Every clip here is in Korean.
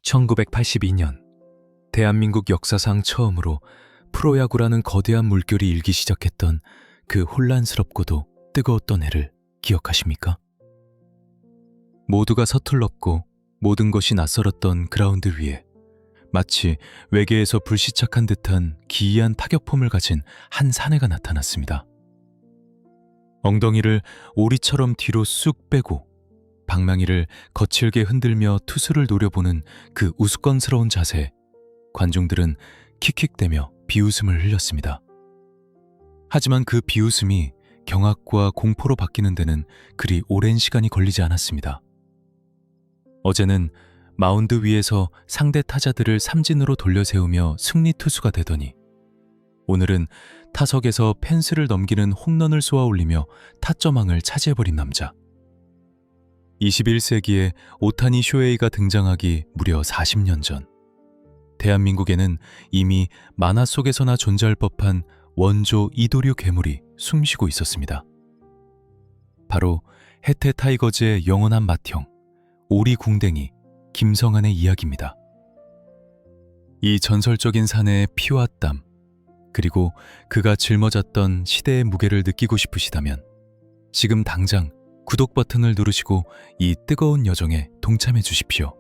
1982년 대한민국 역사상 처음으로 프로야구라는 거대한 물결이 일기 시작했던 그 혼란스럽고도 뜨거웠던 해를 기억하십니까? 모두가 서툴렀고 모든 것이 낯설었던 그라운드 위에 마치 외계에서 불시착한 듯한 기이한 타격폼을 가진 한 사내가 나타났습니다. 엉덩이를 오리처럼 뒤로 쑥 빼고 방망이를 거칠게 흔들며 투수를 노려보는 그 우스꽝스러운 자세에 관중들은 킥킥대며 비웃음을 흘렸습니다. 하지만 그 비웃음이 경악과 공포로 바뀌는 데는 그리 오랜 시간이 걸리지 않았습니다. 어제는 마운드 위에서 상대 타자들을 삼진으로 돌려세우며 승리 투수가 되더니 오늘은 타석에서 펜스를 넘기는 홈런을 쏘아올리며 타점왕을 차지해버린 남자. 21세기에 오타니 쇼헤이가 등장하기 무려 40년 전, 대한민국에는 이미 만화 속에서나 존재할 법한 원조 이도류 괴물이 숨쉬고 있었습니다. 바로 해태 타이거즈의 영원한 맏형, 오리궁뎅이 김성환의 이야기입니다. 이 전설적인 사내의 피와 땀, 그리고 그가 짊어졌던 시대의 무게를 느끼고 싶으시다면 지금 당장 구독 버튼을 누르시고 이 뜨거운 여정에 동참해 주십시오.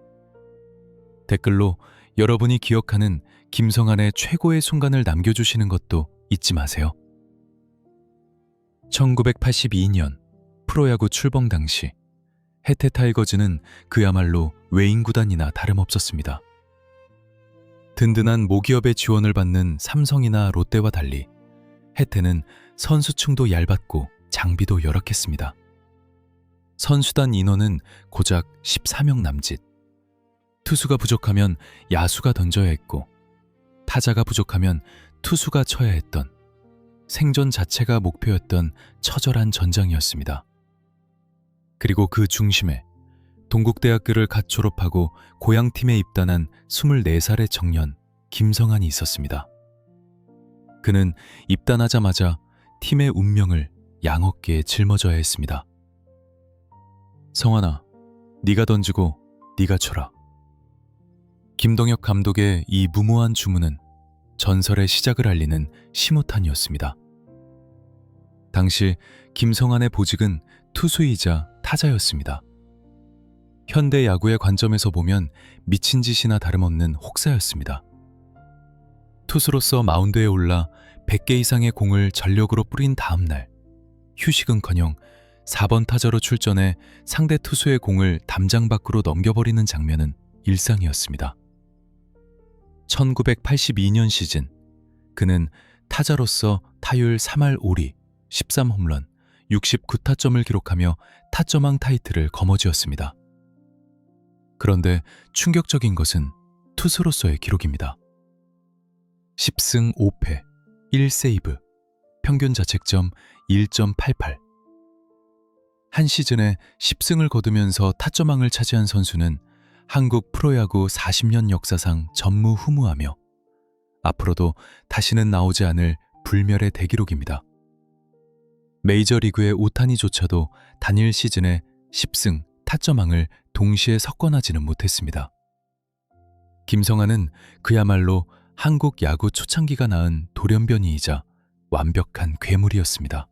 댓글로 여러분이 기억하는 김성환의 최고의 순간을 남겨주시는 것도 잊지 마세요. 1982년 프로야구 출범 당시 해태 타이거즈는 그야말로 외인 구단이나 다름없었습니다. 든든한 모기업의 지원을 받는 삼성이나 롯데와 달리 해태는 선수층도 얇았고 장비도 열악했습니다. 선수단 인원은 고작 14명 남짓. 투수가 부족하면 야수가 던져야 했고 타자가 부족하면 투수가 쳐야 했던 생존 자체가 목표였던 처절한 전장이었습니다. 그리고 그 중심에 동국대학교를 갓 졸업하고 고향팀에 입단한 24살의 청년 김성환이 있었습니다. 그는 입단하자마자 팀의 운명을 양어깨에 짊어져야 했습니다. 성환아, 네가 던지고 네가 쳐라. 김동혁 감독의 이 무모한 주문은 전설의 시작을 알리는 시무탄이었습니다. 당시 김성환의 보직은 투수이자 타자였습니다. 현대 야구의 관점에서 보면 미친 짓이나 다름없는 혹사였습니다. 투수로서 마운드에 올라 100개 이상의 공을 전력으로 뿌린 다음 날, 휴식은커녕 4번 타자로 출전해 상대 투수의 공을 담장 밖으로 넘겨버리는 장면은 일상이었습니다. 1982년 시즌, 그는 타자로서 타율 3할 5리, 13홈런, 69타점을 기록하며 타점왕 타이틀을 거머쥐었습니다. 그런데 충격적인 것은 투수로서의 기록입니다. 10승 5패, 1세이브, 평균 자책점 1.88. 한 시즌에 10승을 거두면서 타점왕을 차지한 선수는 한국 프로야구 40년 역사상 전무후무하며 앞으로도 다시는 나오지 않을 불멸의 대기록입니다. 메이저리그의 오타니조차도 단일 시즌에 10승 타점왕을 동시에 석권하지는 못했습니다. 김성환은 그야말로 한국 야구 초창기가 낳은 돌연변이이자 완벽한 괴물이었습니다.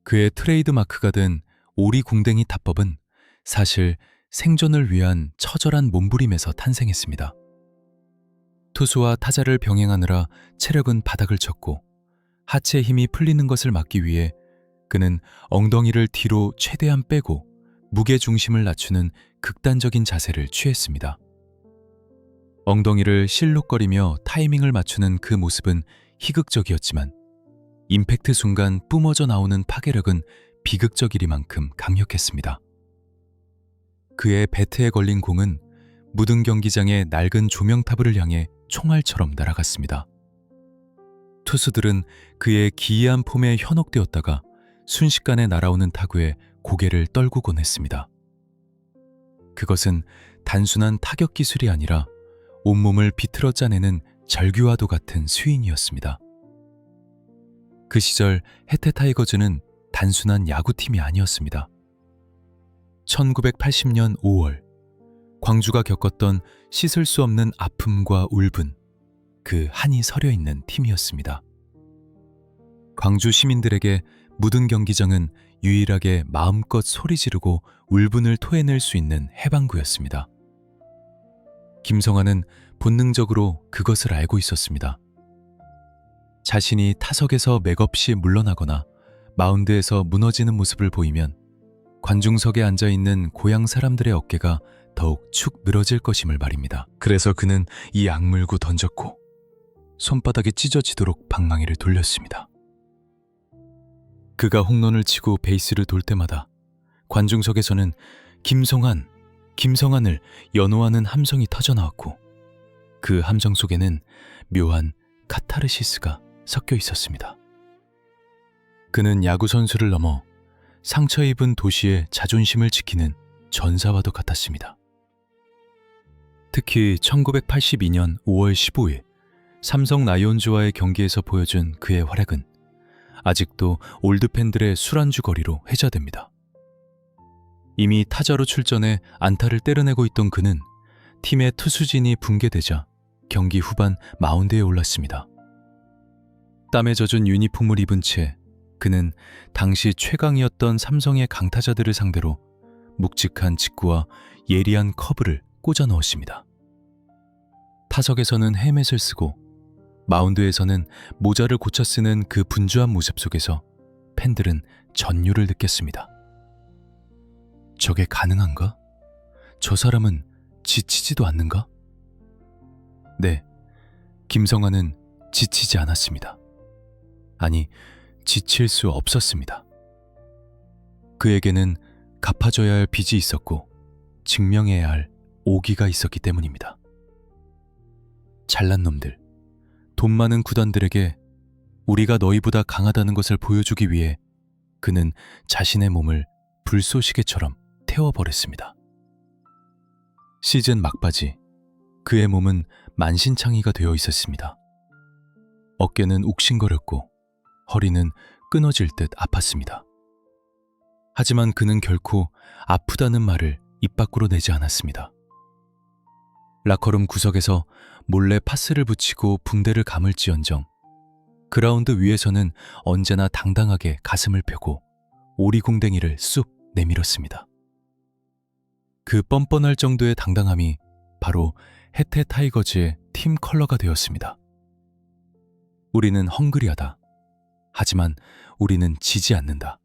그의 트레이드 마크가 된 오리궁뎅이 타법은 사실 생존을 위한 처절한 몸부림에서 탄생했습니다. 투수와 타자를 병행하느라 체력은 바닥을 쳤고 하체의 힘이 풀리는 것을 막기 위해 그는 엉덩이를 뒤로 최대한 빼고 무게 중심을 낮추는 극단적인 자세를 취했습니다. 엉덩이를 실룩거리며 타이밍을 맞추는 그 모습은 희극적이었지만 임팩트 순간 뿜어져 나오는 파괴력은 비극적이리만큼 강력했습니다. 그의 배트에 걸린 공은 묻은 경기장의 낡은 조명타블을 향해 총알처럼 날아갔습니다. 투수들은 그의 기이한 폼에 현혹되었다가 순식간에 날아오는 타구에 고개를 떨구곤 했습니다. 그것은 단순한 타격 기술이 아니라 온몸을 비틀어 짜내는 절규와도 같은 스윙이었습니다. 그 시절 해태 타이거즈는 단순한 야구팀이 아니었습니다. 1980년 5월 광주가 겪었던 씻을 수 없는 아픔과 울분, 그 한이 서려 있는 팀이었습니다. 광주 시민들에게 묻은 경기장은 유일하게 마음껏 소리 지르고 울분을 토해낼 수 있는 해방구였습니다. 김성환은 본능적으로 그것을 알고 있었습니다. 자신이 타석에서 맥없이 물러나거나 마운드에서 무너지는 모습을 보이면 관중석에 앉아있는 고향 사람들의 어깨가 더욱 축 늘어질 것임을 말입니다. 그래서 그는 이 악물고 던졌고 손바닥이 찢어지도록 방망이를 돌렸습니다. 그가 홈런을 치고 베이스를 돌 때마다 관중석에서는 김성환을 연호하는 함성이 터져나왔고 그 함성 속에는 묘한 카타르시스가 섞여 있었습니다. 그는 야구 선수를 넘어 상처 입은 도시의 자존심을 지키는 전사와도 같았습니다. 특히 1982년 5월 15일 삼성 라이온즈와의 경기에서 보여준 그의 활약은 아직도 올드팬들의 술안주 거리로 회자됩니다. 이미 타자로 출전해 안타를 때려내고 있던 그는 팀의 투수진이 붕괴되자 경기 후반 마운드에 올랐습니다. 땀에 젖은 유니폼을 입은 채 그는 당시 최강이었던 삼성의 강타자들을 상대로 묵직한 직구와 예리한 커브를 꽂아 넣었습니다. 타석에서는 헬멧을 쓰고 마운드에서는 모자를 고쳐 쓰는 그 분주한 모습 속에서 팬들은 전율을 느꼈습니다. 저게 가능한가? 저 사람은 지치지도 않는가? 네, 김성환은 지치지 않았습니다. 아니, 지칠 수 없었습니다. 그에게는 갚아줘야 할 빚이 있었고 증명해야 할 오기가 있었기 때문입니다. 잘난 놈들, 돈 많은 구단들에게 우리가 너희보다 강하다는 것을 보여주기 위해 그는 자신의 몸을 불쏘시개처럼 태워버렸습니다. 시즌 막바지 그의 몸은 만신창이가 되어 있었습니다. 어깨는 욱신거렸고 허리는 끊어질 듯 아팠습니다. 하지만 그는 결코 아프다는 말을 입 밖으로 내지 않았습니다. 라커룸 구석에서 몰래 파스를 붙이고 붕대를 감을지언정 그라운드 위에서는 언제나 당당하게 가슴을 펴고 오리궁뎅이를 쑥 내밀었습니다. 그 뻔뻔할 정도의 당당함이 바로 해태 타이거즈의 팀 컬러가 되었습니다. 우리는 헝그리하다. 하지만 우리는 지지 않는다.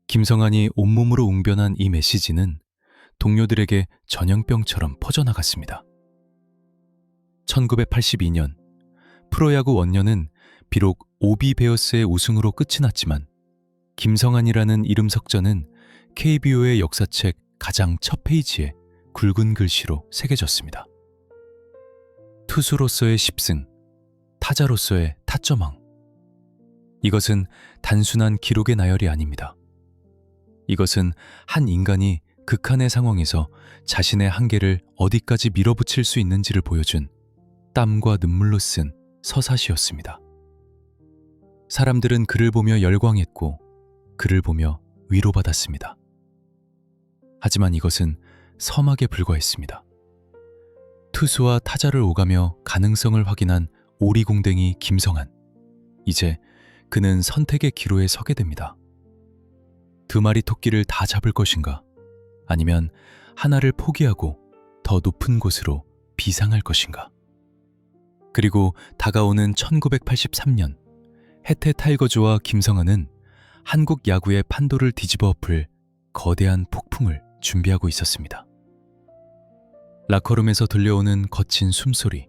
김성환이 온몸으로 웅변한 이 메시지는 동료들에게 전염병처럼 퍼져나갔습니다. 1982년 프로야구 원년은 비록 오비베어스의 우승으로 끝이 났지만 김성환이라는 이름 석자는 KBO의 역사책 가장 첫 페이지에 굵은 글씨로 새겨졌습니다. 투수로서의 10승, 타자로서의 타점왕. 이것은 단순한 기록의 나열이 아닙니다. 이것은 한 인간이 극한의 상황에서 자신의 한계를 어디까지 밀어붙일 수 있는지를 보여준 땀과 눈물로 쓴 서사시였습니다. 사람들은 그를 보며 열광했고 그를 보며 위로받았습니다. 하지만 이것은 서막에 불과했습니다. 투수와 타자를 오가며 가능성을 확인한 오리공댕이 김성환. 이제 그는 선택의 기로에 서게 됩니다. 두 마리 토끼를 다 잡을 것인가? 아니면 하나를 포기하고 더 높은 곳으로 비상할 것인가? 그리고 다가오는 1983년 해태 타이거즈와 김성환은 한국 야구의 판도를 뒤집어 엎을 거대한 폭풍을 준비하고 있었습니다. 라커룸에서 들려오는 거친 숨소리,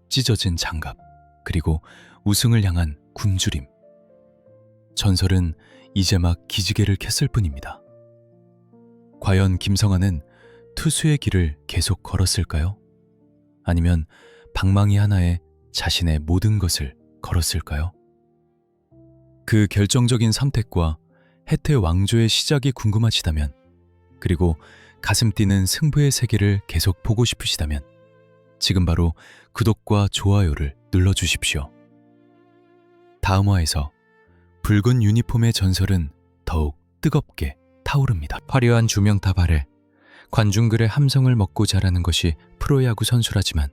찢어진 장갑, 그리고 우승을 향한 굶주림. 전설은 이제 막 기지개를 켰을 뿐입니다. 과연 김성환은 투수의 길을 계속 걸었을까요? 아니면 방망이 하나에 자신의 모든 것을 걸었을까요? 그 결정적인 선택과 해태 왕조의 시작이 궁금하시다면, 그리고 가슴 뛰는 승부의 세계를 계속 보고 싶으시다면 지금 바로 구독과 좋아요를 눌러주십시오. 다음화에서 붉은 유니폼의 전설은 더욱 뜨겁게 타오릅니다. 화려한 조명탑 아래 관중들의 함성을 먹고 자라는 것이 프로야구 선수라지만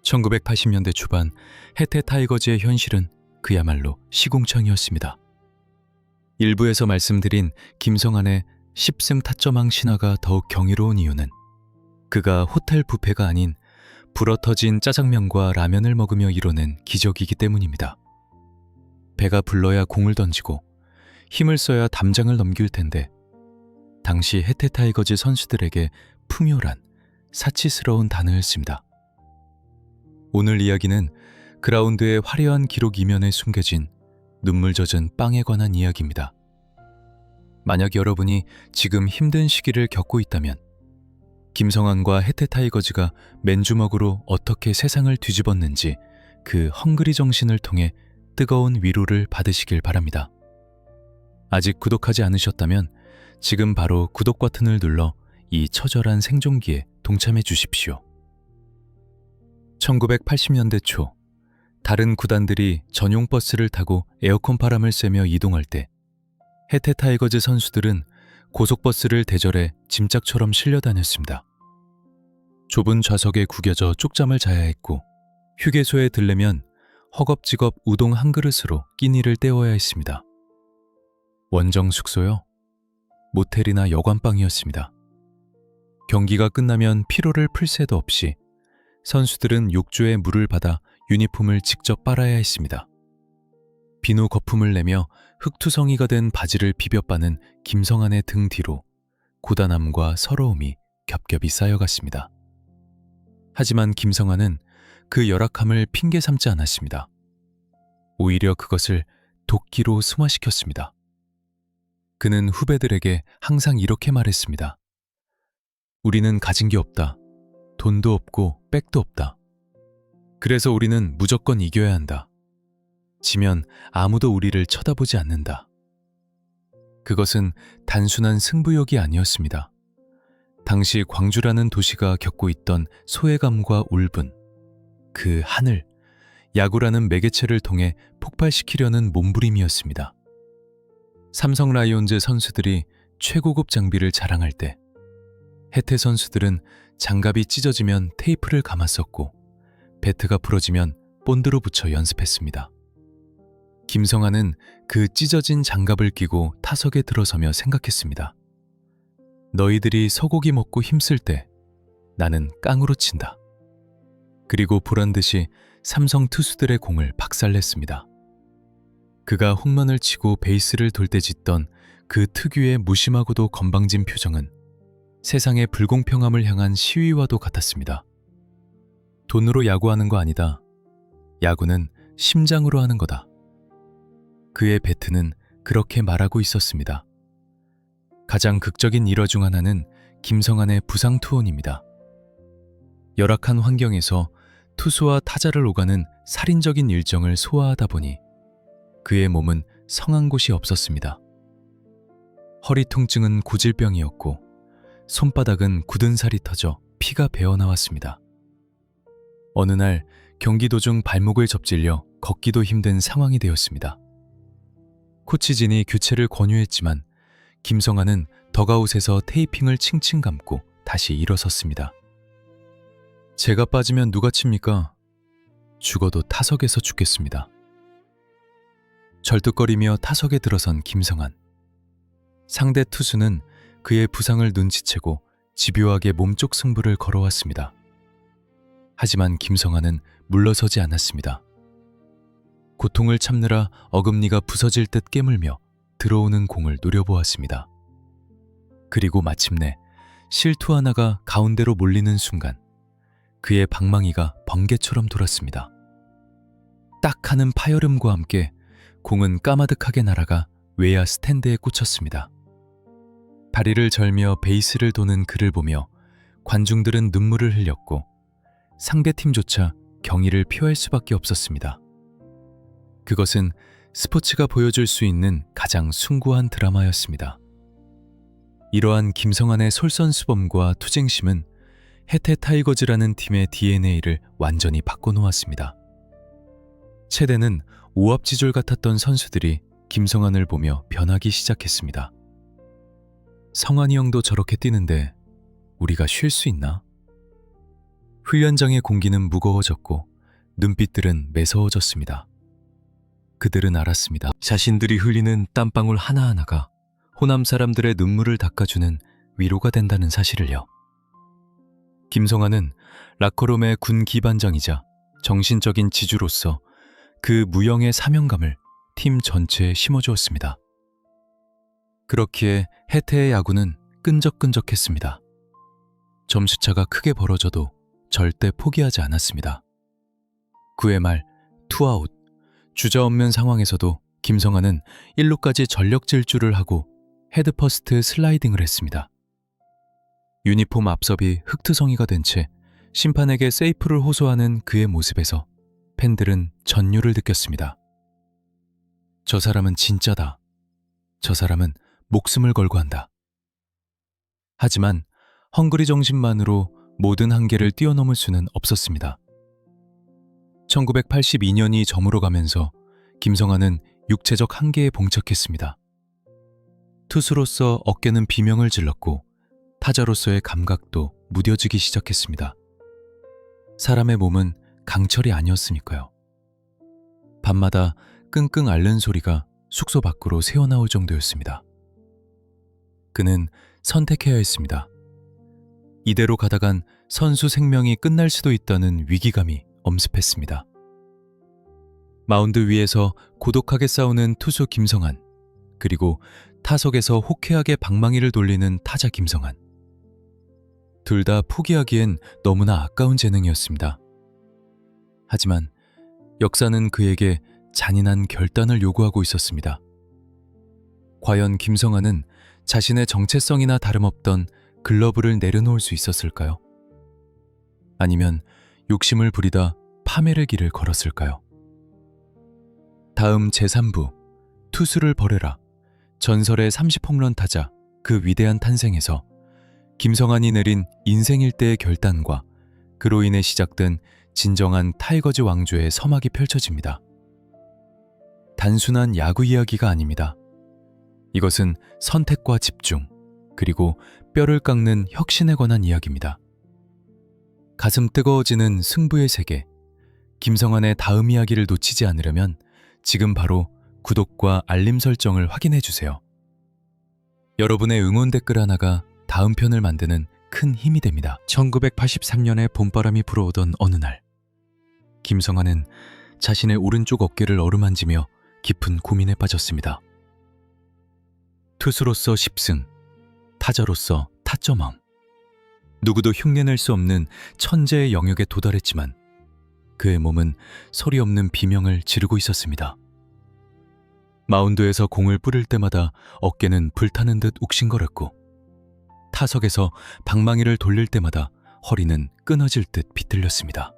1980년대 초반 해태 타이거즈의 현실은 그야말로 시궁창이었습니다. 일부에서 말씀드린 김성환의 10승 타점왕 신화가 더욱 경이로운 이유는 그가 호텔 뷔페가 아닌 불어터진 짜장면과 라면을 먹으며 이뤄낸 기적이기 때문입니다. 배가 불러야 공을 던지고 힘을 써야 담장을 넘길 텐데 당시 해태 타이거즈 선수들에게 풍요란 사치스러운 단어였습니다. 오늘 이야기는 그라운드의 화려한 기록 이면에 숨겨진 눈물 젖은 빵에 관한 이야기입니다. 만약 여러분이 지금 힘든 시기를 겪고 있다면 김성환과 해태 타이거즈가 맨주먹으로 어떻게 세상을 뒤집었는지 그 헝그리 정신을 통해 뜨거운 위로를 받으시길 바랍니다. 아직 구독하지 않으셨다면 지금 바로 구독 버튼을 눌러 이 처절한 생존기에 동참해 주십시오. 1980년대 초 다른 구단들이 전용 버스를 타고 에어컨 바람을 쐬며 이동할 때 해태 타이거즈 선수들은 고속버스를 대절해 짐짝처럼 실려 다녔습니다. 좁은 좌석에 구겨져 쪽잠을 자야 했고 휴게소에 들르면 허겁지겁 우동 한 그릇으로 끼니를 때워야 했습니다. 원정 숙소요? 모텔이나 여관방이었습니다. 경기가 끝나면 피로를 풀 새도 없이 선수들은 욕조에 물을 받아 유니폼을 직접 빨아야 했습니다. 비누 거품을 내며 흙투성이가 된 바지를 비벼 빠는 김성환의 등 뒤로 고단함과 서러움이 겹겹이 쌓여갔습니다. 하지만 김성환은 그 열악함을 핑계 삼지 않았습니다. 오히려 그것을 도끼로 승화시켰습니다. 그는 후배들에게 항상 이렇게 말했습니다. 우리는 가진 게 없다. 돈도 없고 백도 없다. 그래서 우리는 무조건 이겨야 한다. 지면 아무도 우리를 쳐다보지 않는다. 그것은 단순한 승부욕이 아니었습니다. 당시 광주라는 도시가 겪고 있던 소외감과 울분, 그 하늘, 야구라는 매개체를 통해 폭발시키려는 몸부림이었습니다. 삼성 라이온즈 선수들이 최고급 장비를 자랑할 때 해태 선수들은 장갑이 찢어지면 테이프를 감았었고 배트가 부러지면 본드로 붙여 연습했습니다. 김성환은 그 찢어진 장갑을 끼고 타석에 들어서며 생각했습니다. 너희들이 소고기 먹고 힘쓸 때 나는 깡으로 친다. 그리고 보란듯이 삼성 투수들의 공을 박살냈습니다. 그가 홈런을 치고 베이스를 돌 때 짓던 그 특유의 무심하고도 건방진 표정은 세상의 불공평함을 향한 시위와도 같았습니다. 돈으로 야구하는 거 아니다. 야구는 심장으로 하는 거다. 그의 배트는 그렇게 말하고 있었습니다. 가장 극적인 일화 중 하나는 김성환의 부상 투혼입니다. 열악한 환경에서 투수와 타자를 오가는 살인적인 일정을 소화하다 보니 그의 몸은 성한 곳이 없었습니다. 허리 통증은 고질병이었고 손바닥은 굳은 살이 터져 피가 배어나왔습니다. 어느 날 경기 도중 발목을 접질려 걷기도 힘든 상황이 되었습니다. 코치진이 교체를 권유했지만 김성환은 덕아웃에서 테이핑을 칭칭 감고 다시 일어섰습니다. 제가 빠지면 누가 칩니까? 죽어도 타석에서 죽겠습니다. 절뚝거리며 타석에 들어선 김성환. 상대 투수는 그의 부상을 눈치채고 집요하게 몸쪽 승부를 걸어왔습니다. 하지만 김성환은 물러서지 않았습니다. 고통을 참느라 어금니가 부서질 듯 깨물며 들어오는 공을 노려보았습니다. 그리고 마침내 실투 하나가 가운데로 몰리는 순간 그의 방망이가 번개처럼 돌았습니다. 딱 하는 파열음과 함께 공은 까마득하게 날아가 외야 스탠드에 꽂혔습니다. 다리를 절며 베이스를 도는 그를 보며 관중들은 눈물을 흘렸고 상대팀조차 경의를 표할 수밖에 없었습니다. 그것은 스포츠가 보여줄 수 있는 가장 숭고한 드라마였습니다. 이러한 김성환의 솔선수범과 투쟁심은 해태 타이거즈라는 팀의 DNA를 완전히 바꿔놓았습니다. 체대는 오합지졸 같았던 선수들이 김성환을 보며 변하기 시작했습니다. 성환이 형도 저렇게 뛰는데 우리가 쉴 수 있나? 훈련장의 공기는 무거워졌고 눈빛들은 매서워졌습니다. 그들은 알았습니다. 자신들이 흘리는 땀방울 하나하나가 호남 사람들의 눈물을 닦아주는 위로가 된다는 사실을요. 김성환은 라커롬의 군 기반장이자 정신적인 지주로서 그 무형의 사명감을 팀 전체에 심어주었습니다. 그렇기에 해태의 야구는 끈적끈적했습니다. 점수차가 크게 벌어져도 절대 포기하지 않았습니다. 9회 말 투아웃, 주저없는 상황에서도 김성환은 1루까지 전력 질주를 하고 헤드퍼스트 슬라이딩을 했습니다. 유니폼 앞섭이 흑투성이가 된 채 심판에게 세이프를 호소하는 그의 모습에서 팬들은 전율을 느꼈습니다. 저 사람은 진짜다. 저 사람은 목숨을 걸고 한다. 하지만 헝그리 정신만으로 모든 한계를 뛰어넘을 수는 없었습니다. 1982년이 저물어가면서 김성환은 육체적 한계에 봉착했습니다. 투수로서 어깨는 비명을 질렀고 타자로서의 감각도 무뎌지기 시작했습니다. 사람의 몸은 강철이 아니었으니까요. 밤마다 끙끙 앓는 소리가 숙소 밖으로 새어나올 정도였습니다. 그는 선택해야 했습니다. 이대로 가다간 선수 생명이 끝날 수도 있다는 위기감이 엄습했습니다. 마운드 위에서 고독하게 싸우는 투수 김성환, 그리고 타석에서 호쾌하게 방망이를 돌리는 타자 김성환. 둘 다 포기하기엔 너무나 아까운 재능이었습니다. 하지만 역사는 그에게 잔인한 결단을 요구하고 있었습니다. 과연 김성환은 자신의 정체성이나 다름없던 글러브를 내려놓을 수 있었을까요? 아니면 욕심을 부리다 파멸의 길을 걸었을까요? 다음 제3부 투수를 버려라, 전설의 30홈런 타자 그 위대한 탄생에서 김성환이 내린 인생 일대의 결단과 그로 인해 시작된 진정한 타이거즈 왕조의 서막이 펼쳐집니다. 단순한 야구 이야기가 아닙니다. 이것은 선택과 집중, 그리고 뼈를 깎는 혁신에 관한 이야기입니다. 가슴 뜨거워지는 승부의 세계, 김성환의 다음 이야기를 놓치지 않으려면 지금 바로 구독과 알림 설정을 확인해 주세요. 여러분의 응원 댓글 하나가 다음 편을 만드는 큰 힘이 됩니다. 1983년에 봄바람이 불어오던 어느 날, 김성환은 자신의 오른쪽 어깨를 어루만지며 깊은 고민에 빠졌습니다. 투수로서 10승, 타자로서 타점왕. 누구도 흉내낼 수 없는 천재의 영역에 도달했지만 그의 몸은 소리 없는 비명을 지르고 있었습니다. 마운드에서 공을 뿌릴 때마다 어깨는 불타는 듯 욱신거렸고 타석에서 방망이를 돌릴 때마다 허리는 끊어질 듯 비틀렸습니다.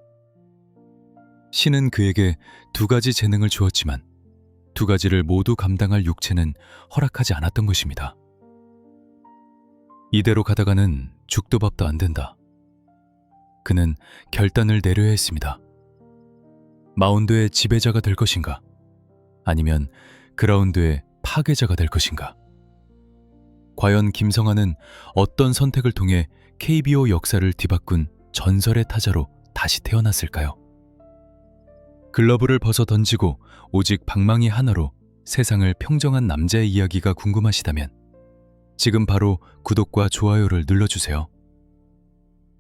신은 그에게 두 가지 재능을 주었지만 두 가지를 모두 감당할 육체는 허락하지 않았던 것입니다. 이대로 가다가는 죽도 밥도 안 된다. 그는 결단을 내려야 했습니다. 마운드의 지배자가 될 것인가? 아니면 그라운드의 파괴자가 될 것인가? 과연 김성환은 어떤 선택을 통해 KBO 역사를 뒤바꾼 전설의 타자로 다시 태어났을까요? 글러브를 벗어 던지고 오직 방망이 하나로 세상을 평정한 남자의 이야기가 궁금하시다면 지금 바로 구독과 좋아요를 눌러주세요.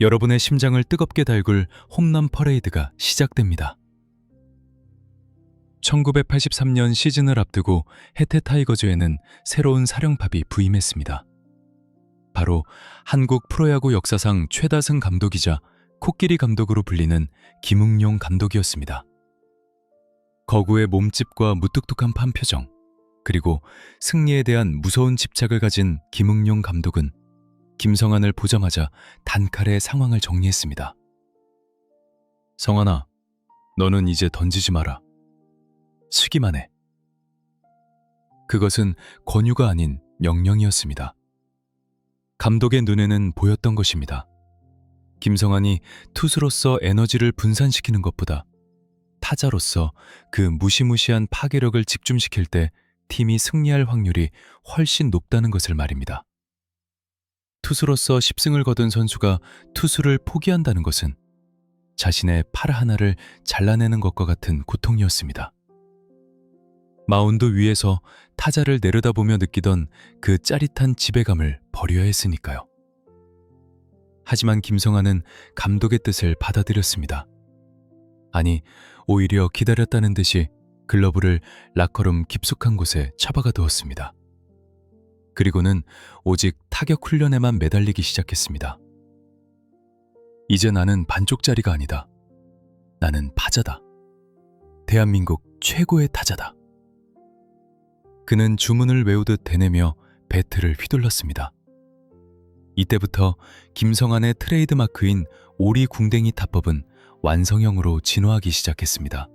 여러분의 심장을 뜨겁게 달굴 홈런 퍼레이드가 시작됩니다. 1983년 시즌을 앞두고 해태 타이거즈에는 새로운 사령탑이 부임했습니다. 바로 한국 프로야구 역사상 최다승 감독이자 코끼리 감독으로 불리는 김응용 감독이었습니다. 거구의 몸집과 무뚝뚝한 판표정, 그리고 승리에 대한 무서운 집착을 가진 김응용 감독은 김성환을 보자마자 단칼에 상황을 정리했습니다. 성환아, 너는 이제 던지지 마라. 치기만 해. 그것은 권유가 아닌 명령이었습니다. 감독의 눈에는 보였던 것입니다. 김성환이 투수로서 에너지를 분산시키는 것보다 타자로서 그 무시무시한 파괴력을 집중시킬 때 팀이 승리할 확률이 훨씬 높다는 것을 말입니다. 투수로서 10승을 거둔 선수가 투수를 포기한다는 것은 자신의 팔 하나를 잘라내는 것과 같은 고통이었습니다. 마운드 위에서 타자를 내려다보며 느끼던 그 짜릿한 지배감을 버려야 했으니까요. 하지만 김성환은 감독의 뜻을 받아들였습니다. 아니, 오히려 기다렸다는 듯이 글러브를 라커룸 깊숙한 곳에 처박아 두었습니다. 그리고는 오직 타격 훈련에만 매달리기 시작했습니다. 이제 나는 반쪽짜리가 아니다. 나는 타자다. 대한민국 최고의 타자다. 그는 주문을 외우듯 되뇌며 배트를 휘둘렀습니다. 이때부터 김성환의 트레이드 마크인 오리궁뎅이 타법은 완성형으로 진화하기 시작했습니다.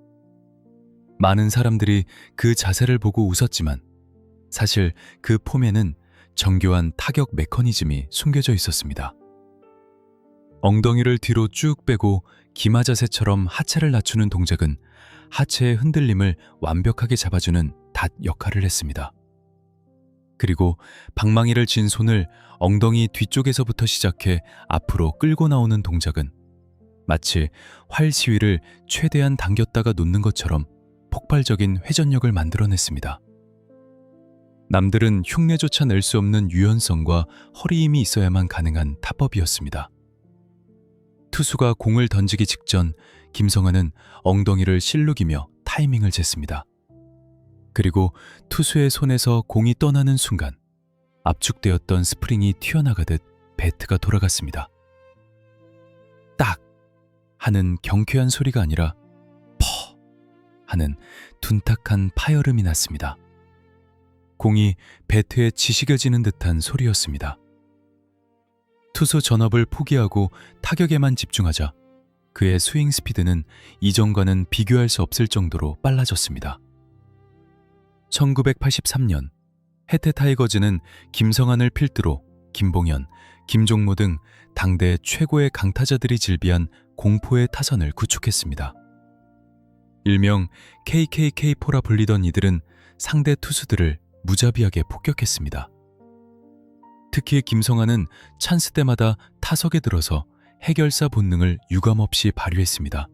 많은 사람들이 그 자세를 보고 웃었지만 사실 그 폼에는 정교한 타격 메커니즘이 숨겨져 있었습니다. 엉덩이를 뒤로 쭉 빼고 기마 자세처럼 하체를 낮추는 동작은 하체의 흔들림을 완벽하게 잡아주는 닷 역할을 했습니다. 그리고 방망이를 쥔 손을 엉덩이 뒤쪽에서부터 시작해 앞으로 끌고 나오는 동작은 마치 활 시위를 최대한 당겼다가 놓는 것처럼 폭발적인 회전력을 만들어냈습니다. 남들은 흉내조차 낼 수 없는 유연성과 허리 힘이 있어야만 가능한 타법이었습니다. 투수가 공을 던지기 직전 김성환은 엉덩이를 실룩이며 타이밍을 쟀습니다. 그리고 투수의 손에서 공이 떠나는 순간 압축되었던 스프링이 튀어나가듯 배트가 돌아갔습니다. 딱! 하는 경쾌한 소리가 아니라 퍼! 하는 둔탁한 파열음이 났습니다. 공이 배트에 지시겨지는 듯한 소리였습니다. 투수 전업을 포기하고 타격에만 집중하자 그의 스윙 스피드는 이전과는 비교할 수 없을 정도로 빨라졌습니다. 1983년 해태 타이거즈는 김성환을 필두로 김봉현, 김종모 등 당대 최고의 강타자들이 질비한 공포의 타선을 구축했습니다. 일명 KKK4라 불리던 이들은 상대 투수들을 무자비하게 폭격했습니다. 특히 김성환은 찬스 때마다 타석에 들어서 해결사 본능을 유감없이 발휘했습니다.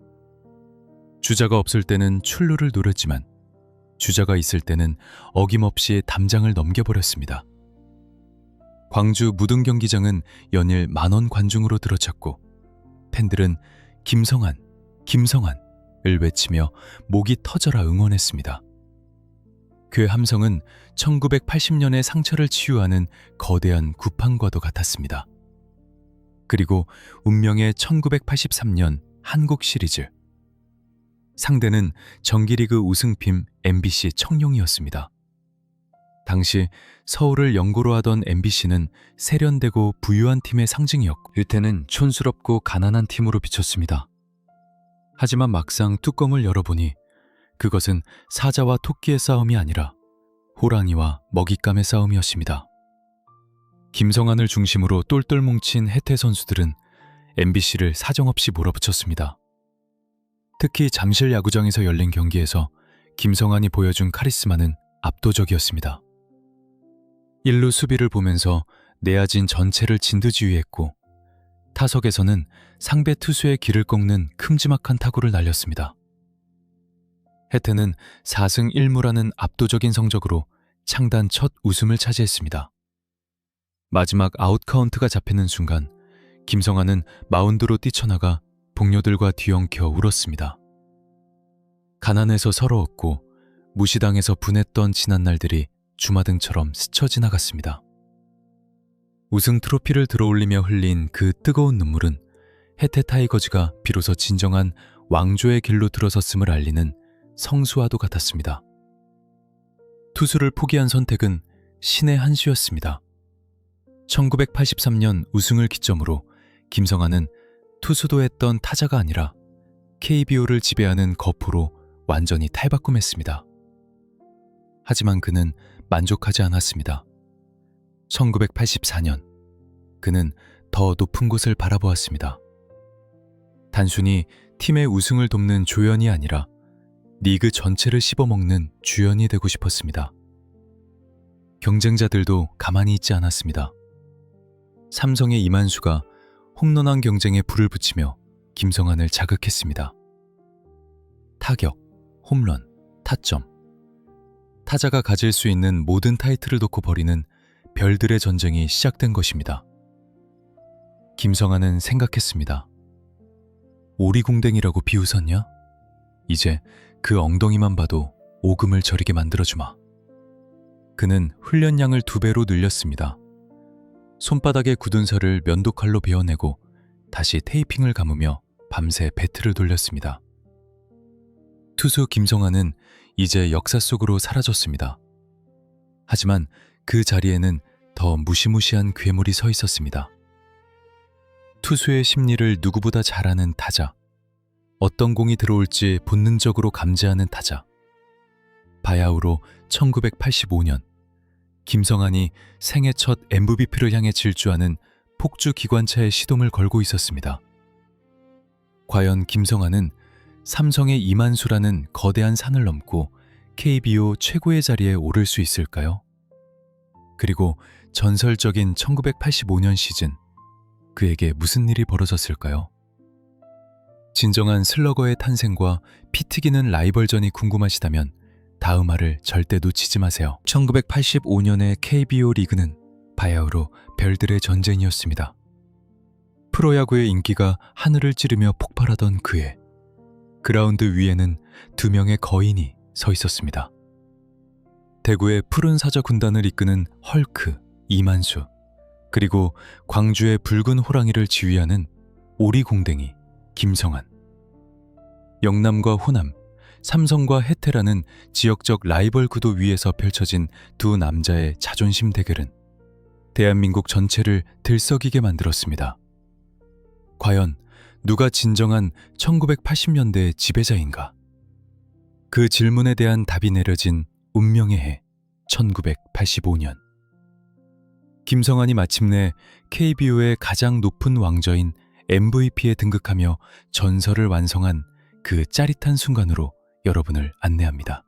주자가 없을 때는 출루를 노렸지만 주자가 있을 때는 어김없이 담장을 넘겨버렸습니다. 광주 무등경기장은 연일 만원 관중으로 들어찼고 팬들은 김성환, 김성환을 외치며 목이 터져라 응원했습니다. 그 함성은 1980년의 상처를 치유하는 거대한 구판과도 같았습니다. 그리고 운명의 1983년 한국 시리즈. 상대는 정기리그 우승팀 MBC 청룡이었습니다. 당시 서울을 연고로 하던 MBC는 세련되고 부유한 팀의 상징이었고 유태는 촌스럽고 가난한 팀으로 비쳤습니다. 하지만 막상 뚜껑을 열어보니 그것은 사자와 토끼의 싸움이 아니라 호랑이와 먹잇감의 싸움이었습니다. 김성환을 중심으로 똘똘 뭉친 해태 선수들은 MBC를 사정없이 몰아붙였습니다. 특히 잠실 야구장에서 열린 경기에서 김성환이 보여준 카리스마는 압도적이었습니다. 1루 수비를 보면서 내야진 전체를 진두지휘했고 타석에서는 상대 투수의 길을 꺾는 큼지막한 타구를 날렸습니다. 해태는 4승 1무라는 압도적인 성적으로 창단 첫 우승을 차지했습니다. 마지막 아웃카운트가 잡히는 순간 김성환은 마운드로 뛰쳐나가 동료들과 뒤엉켜 울었습니다. 가난해서 서러웠고 무시당해서 분했던 지난 날들이 주마등처럼 스쳐 지나갔습니다. 우승 트로피를 들어올리며 흘린 그 뜨거운 눈물은 해태 타이거즈가 비로소 진정한 왕조의 길로 들어섰음을 알리는 성수와도 같았습니다. 투수를 포기한 선택은 신의 한 수였습니다. 1983년 우승을 기점으로 김성환은 투수도 했던 타자가 아니라 KBO를 지배하는 거포로 완전히 탈바꿈했습니다. 하지만 그는 만족하지 않았습니다. 1984년 그는 더 높은 곳을 바라보았습니다. 단순히 팀의 우승을 돕는 조연이 아니라 리그 전체를 씹어먹는 주연이 되고 싶었습니다. 경쟁자들도 가만히 있지 않았습니다. 삼성의 이만수가 홈런왕 경쟁에 불을 붙이며 김성환을 자극했습니다. 타격, 홈런, 타점. 타자가 가질 수 있는 모든 타이틀을 놓고 벌이는 별들의 전쟁이 시작된 것입니다. 김성환은 생각했습니다. 오리궁뎅이라고 비웃었냐? 이제 그 엉덩이만 봐도 오금을 저리게 만들어주마. 그는 훈련량을 2배로 늘렸습니다. 손바닥에 굳은 살을 면도칼로 베어내고 다시 테이핑을 감으며 밤새 배트를 돌렸습니다. 투수 김성환은 이제 역사 속으로 사라졌습니다. 하지만 그 자리에는 더 무시무시한 괴물이 서 있었습니다. 투수의 심리를 누구보다 잘 아는 타자. 어떤 공이 들어올지 본능적으로 감지하는 타자. 바야흐로 1985년 김성환이 생애 첫 MVP를 향해 질주하는 폭주 기관차의 시동을 걸고 있었습니다. 과연 김성환은 삼성의 이만수라는 거대한 산을 넘고 KBO 최고의 자리에 오를 수 있을까요? 그리고 전설적인 1985년 시즌, 그에게 무슨 일이 벌어졌을까요? 진정한 슬러거의 탄생과 피 튀기는 라이벌전이 궁금하시다면 다음 화를 절대 놓치지 마세요. 1985년의 KBO 리그는 바야흐로 별들의 전쟁이었습니다. 프로야구의 인기가 하늘을 찌르며 폭발하던 그해, 그라운드 위에는 2명의 거인이 서 있었습니다. 대구의 푸른 사자 군단을 이끄는 헐크, 이만수, 그리고 광주의 붉은 호랑이를 지휘하는 오리궁뎅이, 김성환. 영남과 호남, 삼성과 혜태라는 지역적 라이벌 구도 위에서 펼쳐진 두 남자의 자존심 대결은 대한민국 전체를 들썩이게 만들었습니다. 과연 누가 진정한 1980년대의 지배자인가? 그 질문에 대한 답이 내려진 운명의 해 1985년. 김성환이 마침내 KBO의 가장 높은 왕저인 MVP에 등극하며 전설을 완성한 그 짜릿한 순간으로 여러분을 안내합니다.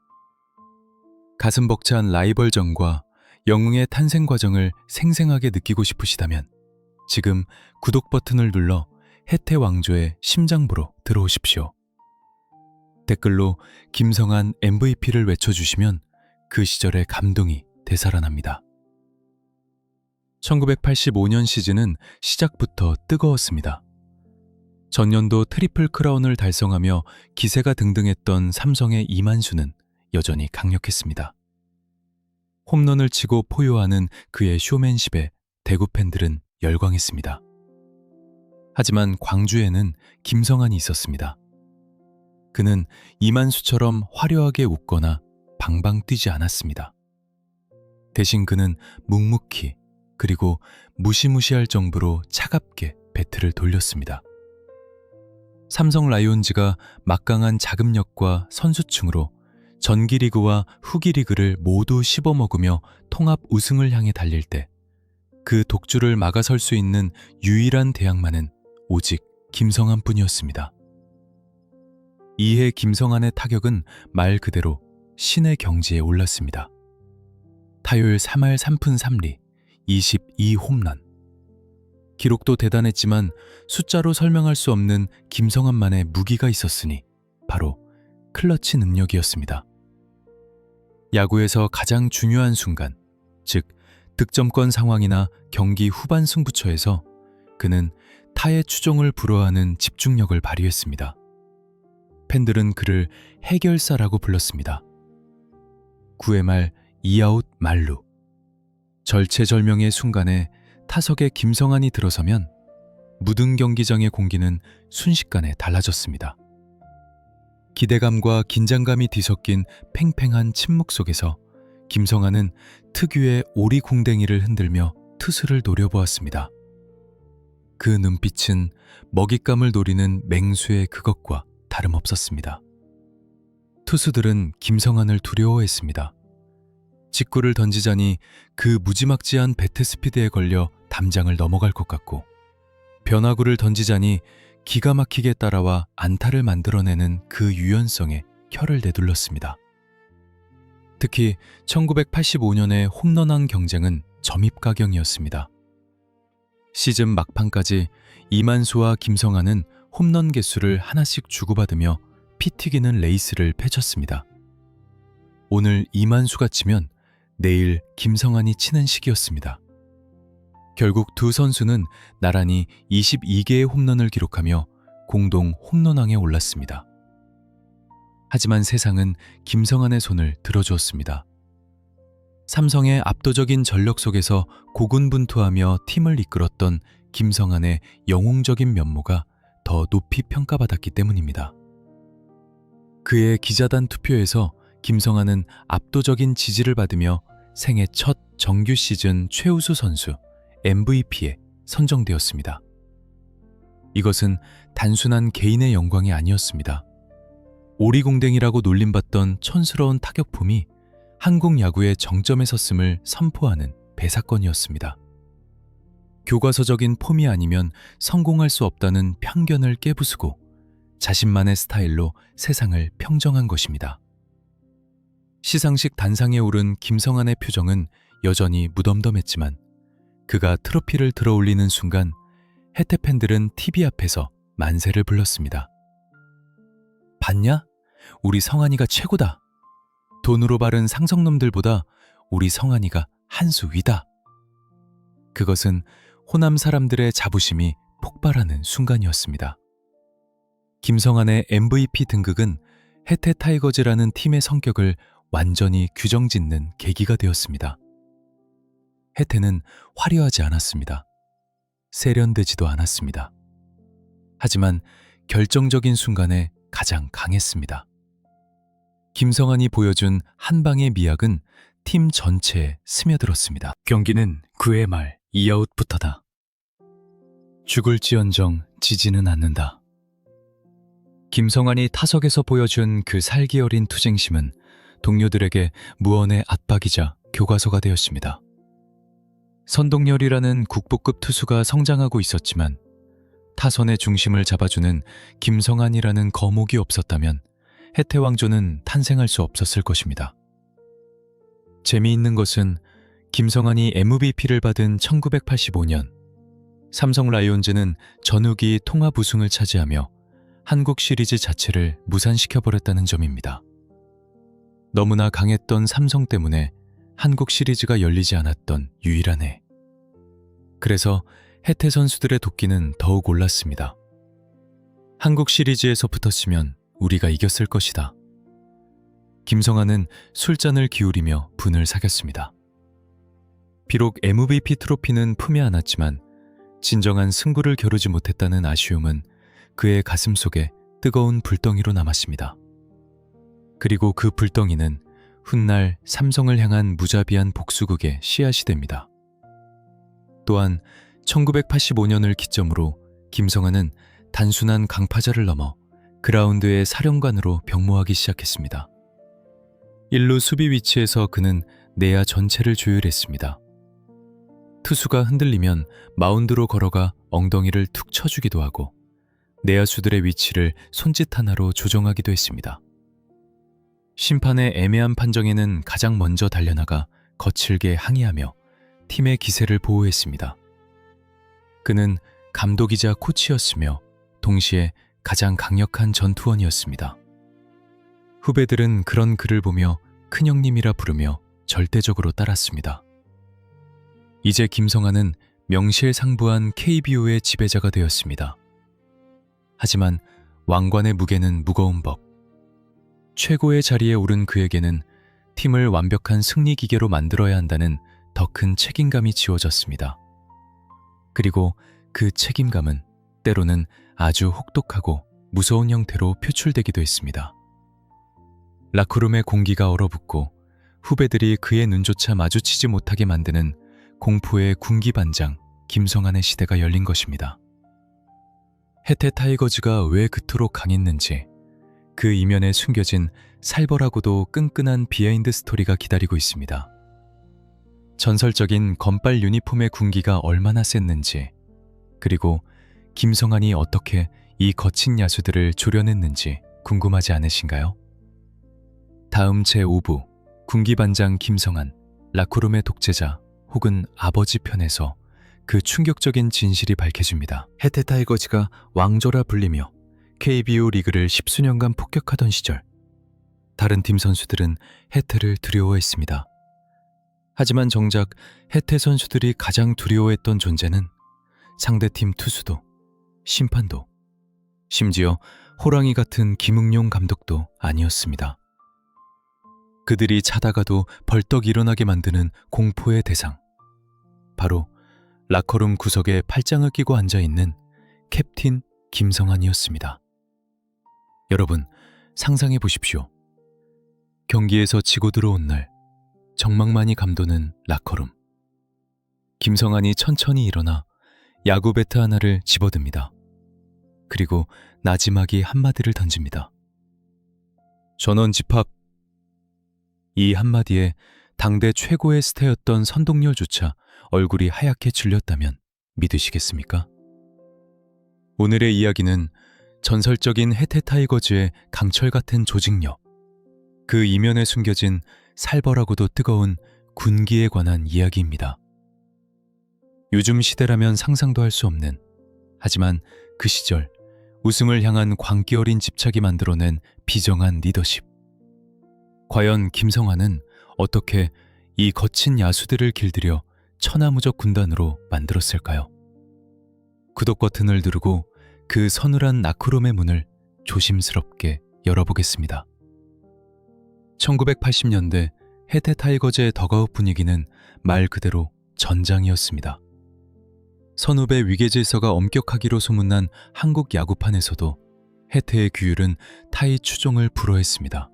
가슴 벅찬 라이벌전과 영웅의 탄생 과정을 생생하게 느끼고 싶으시다면 지금 구독 버튼을 눌러 혜태 왕조의 심장부로 들어오십시오. 댓글로 김성환 MVP를 외쳐주시면 그 시절의 감동이 되살아납니다. 1985년 시즌은 시작부터 뜨거웠습니다. 전년도 트리플 크라운을 달성하며 기세가 등등했던 삼성의 이만수는 여전히 강력했습니다. 홈런을 치고 포효하는 그의 쇼맨십에 대구 팬들은 열광했습니다. 하지만 광주에는 김성환이 있었습니다. 그는 이만수처럼 화려하게 웃거나 방방 뛰지 않았습니다. 대신 그는 묵묵히 그리고 무시무시할 정도로 차갑게 배트를 돌렸습니다. 삼성 라이온즈가 막강한 자금력과 선수층으로 전기리그와 후기리그를 모두 씹어먹으며 통합 우승을 향해 달릴 때 그 독주를 막아설 수 있는 유일한 대항마는 오직 김성환뿐이었습니다. 이해 김성환의 타격은 말 그대로 신의 경지에 올랐습니다. 타율 3할 3푼 3리, 22홈런. 기록도 대단했지만 숫자로 설명할 수 없는 김성환만의 무기가 있었으니 바로 클러치 능력이었습니다. 야구에서 가장 중요한 순간, 즉 득점권 상황이나 경기 후반 승부처에서 그는 타의 추종을 불허하는 집중력을 발휘했습니다. 팬들은 그를 해결사라고 불렀습니다. 9회 말 2아웃 만루. 절체절명의 순간에 타석에 김성환이 들어서면 묻은 경기장의 공기는 순식간에 달라졌습니다. 기대감과 긴장감이 뒤섞인 팽팽한 침묵 속에서 김성환은 특유의 오리궁뎅이를 흔들며 투수를 노려보았습니다. 그 눈빛은 먹잇감을 노리는 맹수의 그것과 다름없었습니다. 투수들은 김성환을 두려워했습니다. 직구를 던지자니 그 무지막지한 배트 스피드에 걸려 담장을 넘어갈 것 같고, 변화구를 던지자니 기가 막히게 따라와 안타를 만들어내는 그 유연성에 혀를 내둘렀습니다. 특히 1985년의 홈런왕 경쟁은 점입가경이었습니다. 시즌 막판까지 이만수와 김성환은 홈런 개수를 하나씩 주고받으며 피 튀기는 레이스를 펼쳤습니다. 오늘 이만수가 치면 내일 김성환이 치는 시기였습니다. 결국 두 선수는 나란히 22개의 홈런을 기록하며 공동 홈런왕에 올랐습니다. 하지만 세상은 김성환의 손을 들어주었습니다. 삼성의 압도적인 전력 속에서 고군분투하며 팀을 이끌었던 김성환의 영웅적인 면모가 더 높이 평가받았기 때문입니다. 그의 기자단 투표에서 김성환은 압도적인 지지를 받으며 생애 첫 정규 시즌 최우수 선수 MVP에 선정되었습니다. 이것은 단순한 개인의 영광이 아니었습니다. 오리공댕이라고 놀림받던 촌스러운 타격폼이 한국 야구의 정점에 섰음을 선포하는 배사건이었습니다. 교과서적인 폼이 아니면 성공할 수 없다는 편견을 깨부수고 자신만의 스타일로 세상을 평정한 것입니다. 시상식 단상에 오른 김성환의 표정은 여전히 무덤덤했지만 그가 트로피를 들어올리는 순간 혜태 팬들은 TV 앞에서 만세를 불렀습니다. 봤냐? 우리 성환이가 최고다. 돈으로 바른 상성놈들보다 우리 성환이가 한 수 위다. 그것은 호남 사람들의 자부심이 폭발하는 순간이었습니다. 김성환의 MVP 등극은 혜태 타이거즈라는 팀의 성격을 완전히 규정짓는 계기가 되었습니다. 혜태는 화려하지 않았습니다. 세련되지도 않았습니다. 하지만 결정적인 순간에 가장 강했습니다. 김성환이 보여준 한 방의 미학은 팀 전체에 스며들었습니다. 경기는 9회 말 2아웃부터다. 죽을지언정 지지는 않는다. 김성환이 타석에서 보여준 그 살기 어린 투쟁심은 동료들에게 무언의 압박이자 교과서가 되었습니다. 선동열이라는 국보급 투수가 성장하고 있었지만 타선의 중심을 잡아주는 김성환이라는 거목이 없었다면 혜태왕조는 탄생할 수 없었을 것입니다. 재미있는 것은 김성환이 MVP를 받은 1985년 삼성 라이온즈는 전후기 통합 우승을 차지하며 한국 시리즈 자체를 무산시켜버렸다는 점입니다. 너무나 강했던 삼성 때문에 한국 시리즈가 열리지 않았던 유일한 해. 그래서 혜태 선수들의 도끼는 더욱 올랐습니다. 한국 시리즈에서 붙었으면 우리가 이겼을 것이다. 김성환은 술잔을 기울이며 분을 사겼습니다. 비록 MVP 트로피는 품에 안았지만 진정한 승부를 겨루지 못했다는 아쉬움은 그의 가슴 속에 뜨거운 불덩이로 남았습니다. 그리고 그 불덩이는 훗날 삼성을 향한 무자비한 복수극의 씨앗이 됩니다. 또한 1985년을 기점으로 김성환은 단순한 강파자를 넘어 그라운드의 사령관으로 병모하기 시작했습니다. 1루 수비 위치에서 그는 내야 전체를 조율했습니다. 투수가 흔들리면 마운드로 걸어가 엉덩이를 툭 쳐주기도 하고 내야수들의 위치를 손짓 하나로 조정하기도 했습니다. 심판의 애매한 판정에는 가장 먼저 달려나가 거칠게 항의하며 팀의 기세를 보호했습니다. 그는 감독이자 코치였으며 동시에 가장 강력한 전투원이었습니다. 후배들은 그런 그를 보며 큰형님이라 부르며 절대적으로 따랐습니다. 이제 김성환은 명실상부한 KBO의 지배자가 되었습니다. 하지만 왕관의 무게는 무거운 법. 최고의 자리에 오른 그에게는 팀을 완벽한 승리 기계로 만들어야 한다는 더 큰 책임감이 지워졌습니다. 그리고 그 책임감은 때로는 아주 혹독하고 무서운 형태로 표출되기도 했습니다. 라커룸의 공기가 얼어붙고 후배들이 그의 눈조차 마주치지 못하게 만드는 공포의 군기반장 김성환의 시대가 열린 것입니다. 혜태 타이거즈가 왜 그토록 강했는지 그 이면에 숨겨진 살벌하고도 끈끈한 비하인드 스토리가 기다리고 있습니다. 전설적인 건빨 유니폼의 군기가 얼마나 셌는지, 그리고 김성환이 어떻게 이 거친 야수들을 조려냈는지 궁금하지 않으신가요? 다음 제5부 군기반장 김성환, 라커룸의 독재자 혹은 아버지 편에서 그 충격적인 진실이 밝혀집니다. 해태 타이거즈가 왕조라 불리며 KBO 리그를 10수년간 폭격하던 시절, 다른 팀 선수들은 해태를 두려워했습니다. 하지만 정작 해태 선수들이 가장 두려워했던 존재는 상대팀 투수도, 심판도, 심지어 호랑이 같은 김응용 감독도 아니었습니다. 그들이 자다가도 벌떡 일어나게 만드는 공포의 대상, 바로 라커룸 구석에 팔짱을 끼고 앉아있는 캡틴 김성환이었습니다. 여러분, 상상해 보십시오. 경기에서 지고 들어온 날, 정막만이 감도는 라커룸. 김성환이 천천히 일어나 야구 배트 하나를 집어듭니다. 그리고 나지막이 한마디를 던집니다. 전원 집합. 이 한마디에 당대 최고의 스타였던 선동열조차 얼굴이 하얗게 질렸다면 믿으시겠습니까? 오늘의 이야기는 전설적인 해태 타이거즈의 강철 같은 조직력, 그 이면에 숨겨진 살벌하고도 뜨거운 군기에 관한 이야기입니다. 요즘 시대라면 상상도 할 수 없는, 하지만 그 시절 우승을 향한 광기 어린 집착이 만들어낸 비정한 리더십. 과연 김성환은 어떻게 이 거친 야수들을 길들여 천하무적 군단으로 만들었을까요? 구독 버튼을 누르고 그 서늘한 나크롬의 문을 조심스럽게 열어보겠습니다. 1980년대 해태 타이거즈의 더가웃 분위기는 말 그대로 전장이었습니다. 선후배 위계질서가 엄격하기로 소문난 한국 야구판에서도 해태의 규율은 타이 추종을 불허했습니다.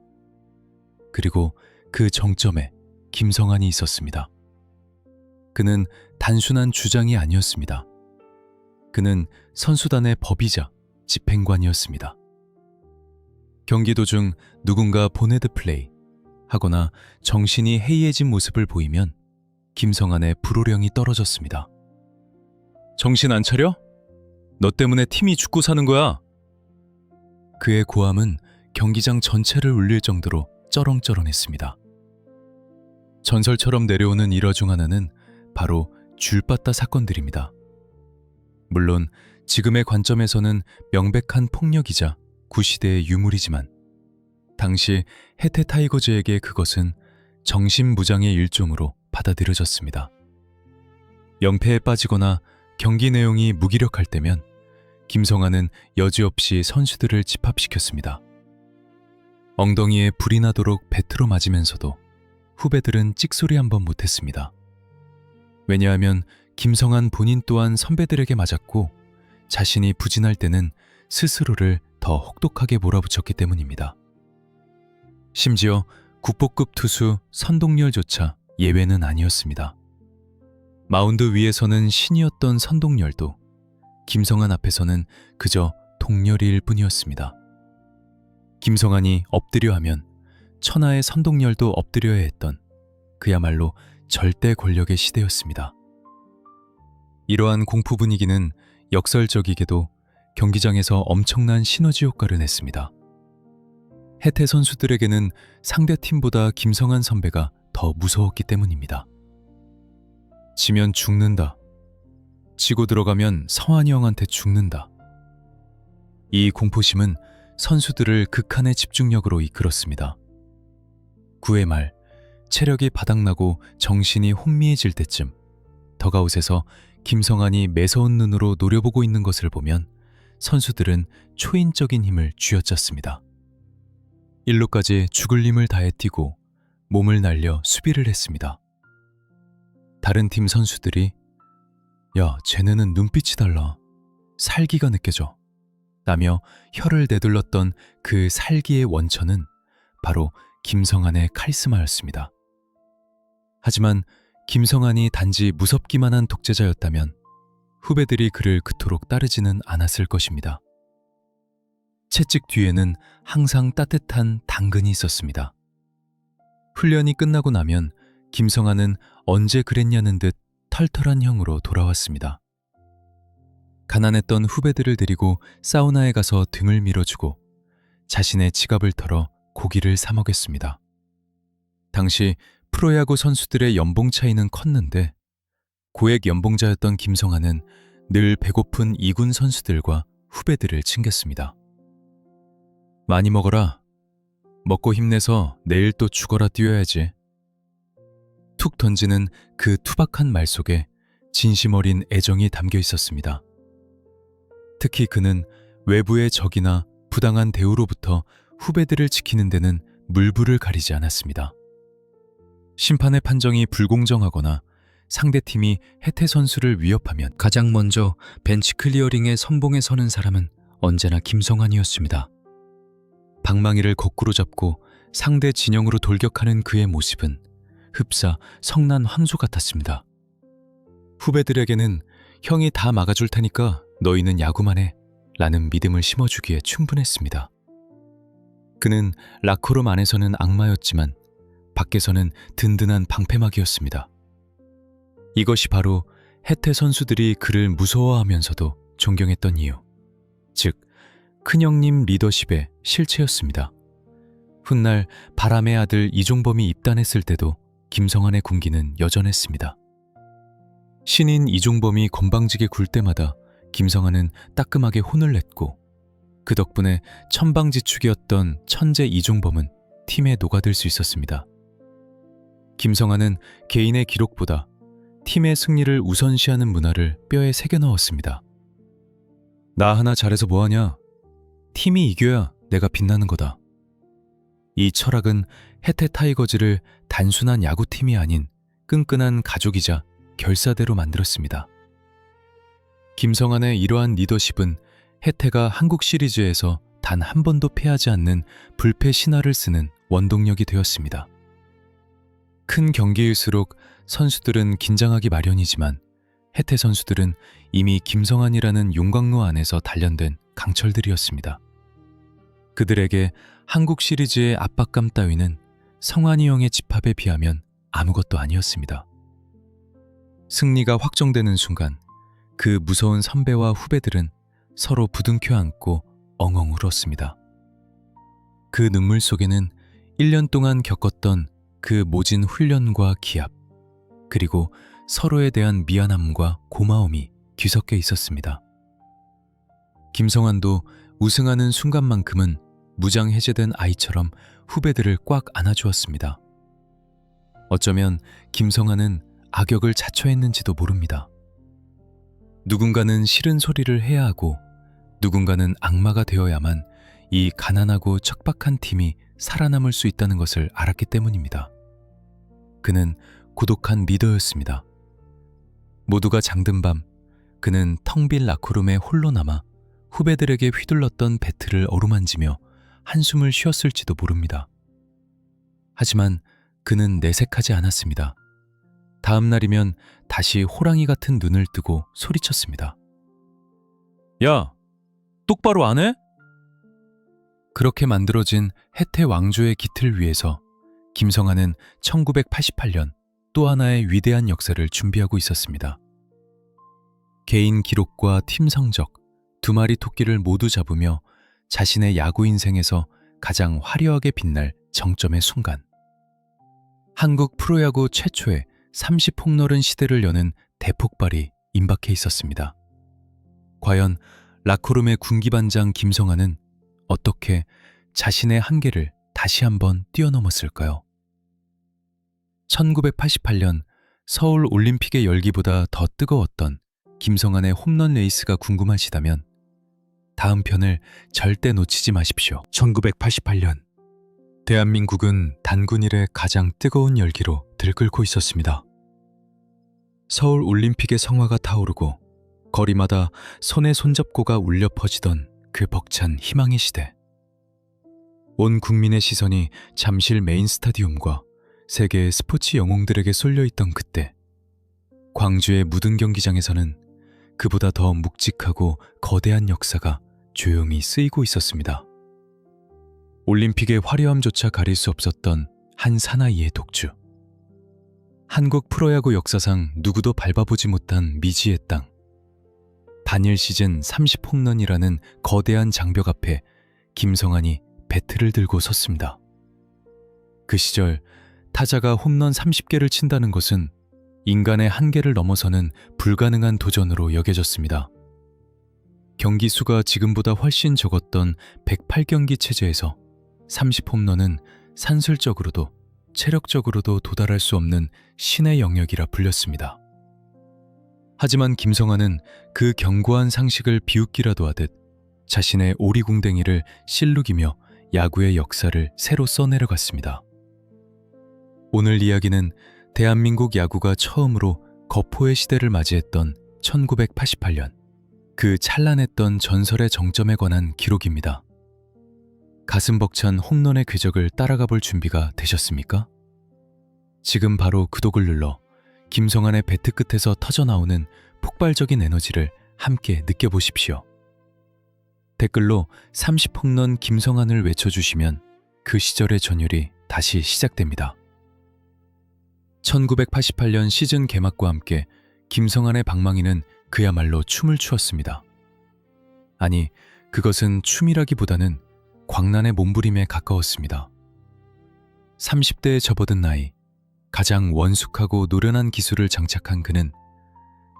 그리고 그 정점에 김성환이 있었습니다. 그는 단순한 주장이 아니었습니다. 그는 선수단의 법이자 집행관이었습니다. 경기 도중 누군가 보네드 플레이 하거나 정신이 해이해진 모습을 보이면 김성환의 불호령이 떨어졌습니다. 정신 안 차려? 너 때문에 팀이 죽고 사는 거야. 그의 고함은 경기장 전체를 울릴 정도로 쩌렁쩌렁했습니다. 전설처럼 내려오는 일화 중 하나는 바로 줄바따 사건들입니다. 물론 지금의 관점에서는 명백한 폭력이자 구시대의 유물이지만 당시 해태 타이거즈에게 그것은 정신무장의 일종으로 받아들여졌습니다. 연패에 빠지거나 경기 내용이 무기력할 때면 김성환은 여지없이 선수들을 집합시켰습니다. 엉덩이에 불이 나도록 배트로 맞으면서도 후배들은 찍소리 한 번 못했습니다. 왜냐하면 김성환 본인 또한 선배들에게 맞았고 자신이 부진할 때는 스스로를 더 혹독하게 몰아붙였기 때문입니다. 심지어 국보급 투수 선동열조차 예외는 아니었습니다. 마운드 위에서는 신이었던 선동열도 김성환 앞에서는 그저 동열일 뿐이었습니다. 김성환이 엎드려 하면 천하의 선동열도 엎드려야 했던 그야말로 절대 권력의 시대였습니다. 이러한 공포 분위기는 역설적이게도 경기장에서 엄청난 시너지 효과를 냈습니다. 해태 선수들에게는 상대팀보다 김성환 선배가 더 무서웠기 때문입니다. 지면 죽는다. 지고 들어가면 성환이 형한테 죽는다. 이 공포심은 선수들을 극한의 집중력으로 이끌었습니다. 9회 말 체력이 바닥나고 정신이 혼미해질 때쯤 더가웃에서 김성환이 매서운 눈으로 노려보고 있는 것을 보면 선수들은 초인적인 힘을 쥐어짰습니다. 1루까지 죽을 힘을 다해 뛰고 몸을 날려 수비를 했습니다. 다른 팀 선수들이 야, 쟤네는 눈빛이 달라. 살기가 느껴져. 라며 혀를 내둘렀던 그 살기의 원천은 바로 김성환의 카리스마였습니다. 하지만 김성환이 단지 무섭기만 한 독재자였다면 후배들이 그를 그토록 따르지는 않았을 것입니다. 채찍 뒤에는 항상 따뜻한 당근이 있었습니다. 훈련이 끝나고 나면 김성환은 언제 그랬냐는 듯 털털한 형으로 돌아왔습니다. 가난했던 후배들을 데리고 사우나에 가서 등을 밀어주고 자신의 지갑을 털어 고기를 사 먹였습니다. 당시 프로야구 선수들의 연봉 차이는 컸는데 고액 연봉자였던 김성환은 늘 배고픈 2군 선수들과 후배들을 챙겼습니다. 많이 먹어라. 먹고 힘내서 내일 또 죽어라 뛰어야지. 툭 던지는 그 투박한 말 속에 진심 어린 애정이 담겨 있었습니다. 특히 그는 외부의 적이나 부당한 대우로부터 후배들을 지키는 데는 물불을 가리지 않았습니다. 심판의 판정이 불공정하거나 상대팀이 혜태 선수를 위협하면 가장 먼저 벤치 클리어링의 선봉에 서는 사람은 언제나 김성환이었습니다. 방망이를 거꾸로 잡고 상대 진영으로 돌격하는 그의 모습은 흡사 성난 황소 같았습니다. 후배들에게는 형이 다 막아줄 테니까 너희는 야구만 해 라는 믿음을 심어주기에 충분했습니다. 그는 라커룸 안에서는 악마였지만 밖에서는 든든한 방패막이었습니다. 이것이 바로 혜태 선수들이 그를 무서워하면서도 존경했던 이유, 즉 큰형님 리더십의 실체였습니다. 훗날 바람의 아들 이종범이 입단했을 때도 김성환의 군기는 여전했습니다. 신인 이종범이 건방지게 굴 때마다 김성환은 따끔하게 혼을 냈고 그 덕분에 천방지축이었던 천재 이종범은 팀에 녹아들 수 있었습니다. 김성환은 개인의 기록보다 팀의 승리를 우선시하는 문화를 뼈에 새겨 넣었습니다. 나 하나 잘해서 뭐하냐? 팀이 이겨야 내가 빛나는 거다. 이 철학은 혜태 타이거즈를 단순한 야구팀이 아닌 끈끈한 가족이자 결사대로 만들었습니다. 김성환의 이러한 리더십은 혜태가 한국 시리즈에서 단 한 번도 패하지 않는 불패 신화를 쓰는 원동력이 되었습니다. 큰 경기일수록 선수들은 긴장하기 마련이지만 혜태 선수들은 이미 김성환이라는 용광로 안에서 단련된 강철들이었습니다. 그들에게 한국 시리즈의 압박감 따위는 성환이 형의 집합에 비하면 아무것도 아니었습니다. 승리가 확정되는 순간 그 무서운 선배와 후배들은 서로 부둥켜 안고 엉엉 울었습니다. 그 눈물 속에는 1년 동안 겪었던 그 모진 훈련과 기합, 그리고 서로에 대한 미안함과 고마움이 뒤섞여 있었습니다. 김성환도 우승하는 순간만큼은 무장 해제된 아이처럼 후배들을 꽉 안아주었습니다. 어쩌면 김성환은 악역을 자처했는지도 모릅니다. 누군가는 싫은 소리를 해야 하고 누군가는 악마가 되어야만 이 가난하고 척박한 팀이 살아남을 수 있다는 것을 알았기 때문입니다. 그는 고독한 리더였습니다. 모두가 잠든 밤, 그는 텅 빈 라커룸에 홀로 남아 후배들에게 휘둘렀던 배트를 어루만지며 한숨을 쉬었을지도 모릅니다. 하지만 그는 내색하지 않았습니다. 다음 날이면 다시 호랑이 같은 눈을 뜨고 소리쳤습니다. 야, 똑바로 안 해? 그렇게 만들어진 혜태 왕조의 깃을 위해서 김성환은 1988년 또 하나의 위대한 역사를 준비하고 있었습니다. 개인 기록과 팀 성적, 두 마리 토끼를 모두 잡으며 자신의 야구 인생에서 가장 화려하게 빛날 정점의 순간. 한국 프로야구 최초의 30홈런은 시대를 여는 대폭발이 임박해 있었습니다. 과연 라커룸의 군기반장 김성환은 어떻게 자신의 한계를 다시 한번 뛰어넘었을까요? 1988년 서울 올림픽의 열기보다 더 뜨거웠던 김성환의 홈런 레이스가 궁금하시다면 다음 편을 절대 놓치지 마십시오. 1988년 대한민국은 단군 이래 가장 뜨거운 열기로 들끓고 있었습니다. 서울 올림픽의 성화가 타오르고 거리마다 손에 손잡고가 울려 퍼지던 그 벅찬 희망의 시대. 온 국민의 시선이 잠실 메인 스타디움과 세계의 스포츠 영웅들에게 쏠려있던 그때, 광주의 무등 경기장에서는 그보다 더 묵직하고 거대한 역사가 조용히 쓰이고 있었습니다. 올림픽의 화려함조차 가릴 수 없었던 한 사나이의 독주. 한국 프로야구 역사상 누구도 밟아보지 못한 미지의 땅. 단일 시즌 30홈런이라는 거대한 장벽 앞에 김성환이 배트를 들고 섰습니다. 그 시절 타자가 홈런 30개를 친다는 것은 인간의 한계를 넘어서는 불가능한 도전으로 여겨졌습니다. 경기 수가 지금보다 훨씬 적었던 108경기 체제에서 30홈런은 산술적으로도 체력적으로도 도달할 수 없는 신의 영역이라 불렸습니다. 하지만 김성환은 그 견고한 상식을 비웃기라도 하듯 자신의 오리궁뎅이를 실룩이며 야구의 역사를 새로 써내려갔습니다. 오늘 이야기는 대한민국 야구가 처음으로 거포의 시대를 맞이했던 1988년, 그 찬란했던 전설의 정점에 관한 기록입니다. 가슴 벅찬 홈런의 궤적을 따라가 볼 준비가 되셨습니까? 지금 바로 구독을 눌러 김성환의 배트 끝에서 터져나오는 폭발적인 에너지를 함께 느껴보십시오. 댓글로 30홈런 김성환을 외쳐주시면 그 시절의 전율이 다시 시작됩니다. 1988년 시즌 개막과 함께 김성환의 방망이는 그야말로 춤을 추었습니다. 아니, 그것은 춤이라기보다는 광란의 몸부림에 가까웠습니다. 30대에 접어든 나이, 가장 원숙하고 노련한 기술을 장착한 그는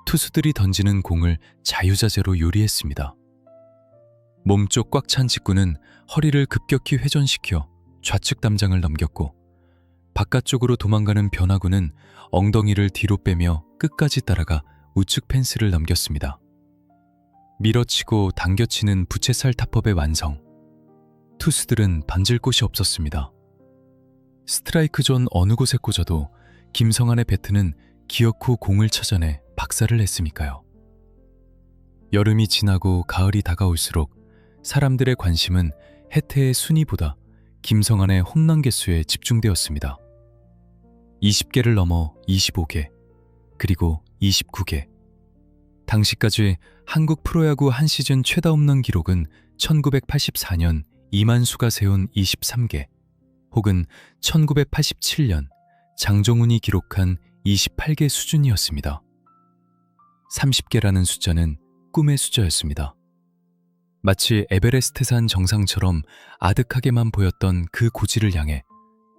투수들이 던지는 공을 자유자재로 요리했습니다. 몸쪽 꽉 찬 직구는 허리를 급격히 회전시켜 좌측 담장을 넘겼고, 바깥쪽으로 도망가는 변화구는 엉덩이를 뒤로 빼며 끝까지 따라가 우측 펜스를 넘겼습니다. 밀어치고 당겨치는 부채살 타법의 완성. 투수들은 던질 곳이 없었습니다. 스트라이크 존 어느 곳에 꽂아도 김성환의 배트는 기어코 공을 찾아내 박살을 냈으니까요. 여름이 지나고 가을이 다가올수록 사람들의 관심은 해태의 순위보다 김성환의 홈런 개수에 집중되었습니다. 20개를 넘어 25개, 그리고 29개. 당시까지 한국 프로야구 한 시즌 최다 홈런 기록은 1984년 이만수가 세운 23개, 혹은 1987년 장종훈이 기록한 28개 수준이었습니다. 30개라는 숫자는 꿈의 숫자였습니다. 마치 에베레스트산 정상처럼 아득하게만 보였던 그 고지를 향해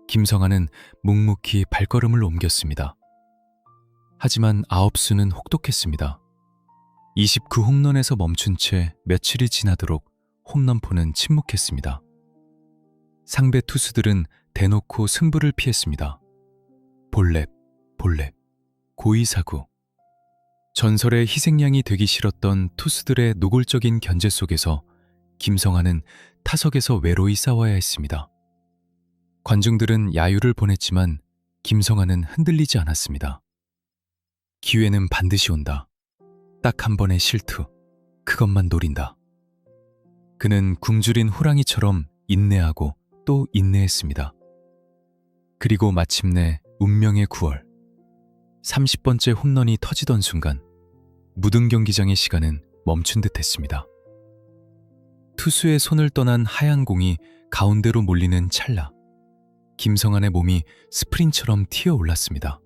김성환은 묵묵히 발걸음을 옮겼습니다. 하지만 아홉수는 혹독했습니다. 29홈런에서 멈춘 채 며칠이 지나도록 홈런포는 침묵했습니다. 상대 투수들은 대놓고 승부를 피했습니다. 볼랩, 볼랩, 고의사구. 전설의 희생양이 되기 싫었던 투수들의 노골적인 견제 속에서 김성환은 타석에서 외로이 싸워야 했습니다. 관중들은 야유를 보냈지만 김성환은 흔들리지 않았습니다. 기회는 반드시 온다. 딱 한 번의 실투, 그것만 노린다. 그는 굶주린 호랑이처럼 인내하고 또 인내했습니다. 그리고 마침내 운명의 9월, 30번째 홈런이 터지던 순간 무등 경기장의 시간은 멈춘 듯 했습니다. 투수의 손을 떠난 하얀 공이 가운데로 몰리는 찰나, 김성환의 몸이 스프링처럼 튀어올랐습니다.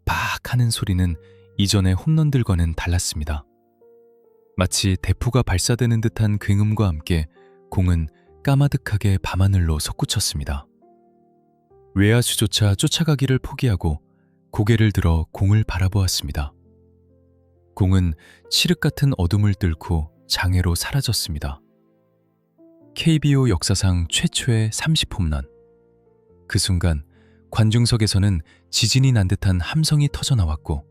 팍 하는 소리는 이전의 홈런들과는 달랐습니다. 마치 대포가 발사되는 듯한 굉음과 함께 공은 까마득하게 밤하늘로 솟구쳤습니다. 외야수조차 쫓아가기를 포기하고 고개를 들어 공을 바라보았습니다. 공은 칠흑 같은 어둠을 뚫고 장애로 사라졌습니다. KBO 역사상 최초의 30홈런. 그 순간 관중석에서는 지진이 난 듯한 함성이 터져나왔고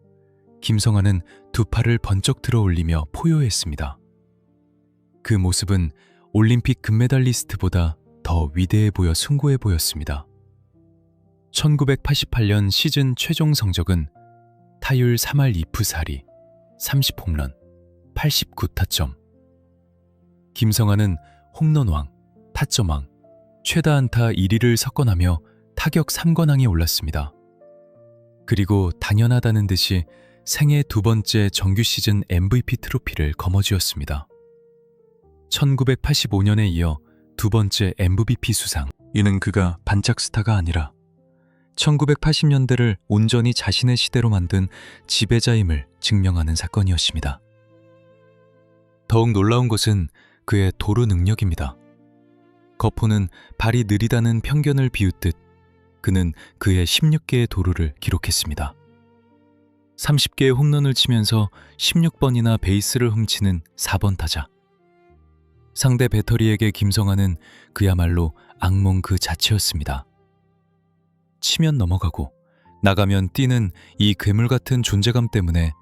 김성환은 두 팔을 번쩍 들어 올리며 포효했습니다. 그 모습은 올림픽 금메달리스트보다 더 위대해 보여 숭고해 보였습니다. 1988년 시즌 최종 성적은 타율 3할 2푼 4리, 30홈런, 89타점. 김성환은 홈런왕, 타점왕, 최다 안타 1위를 석권하며 타격 3관왕에 올랐습니다. 그리고 당연하다는 듯이 생애 두 번째 정규 시즌 MVP 트로피를 거머쥐었습니다. 1985년에 이어 두 번째 MVP 수상. 이는 그가 반짝 스타가 아니라 1980년대를 온전히 자신의 시대로 만든 지배자임을 증명하는 사건이었습니다. 더욱 놀라운 것은 그의 도루 능력입니다. 거포는 발이 느리다는 편견을 비웃듯 그는 그의 16개의 도루를 기록했습니다. 30개의 홈런을 치면서 16번이나 베이스를 훔치는 4번 타자. 상대 배터리에게 김성환은 그야말로 악몽 그 자체였습니다. 치면 넘어가고 나가면 뛰는 이 괴물 같은 존재감 때문에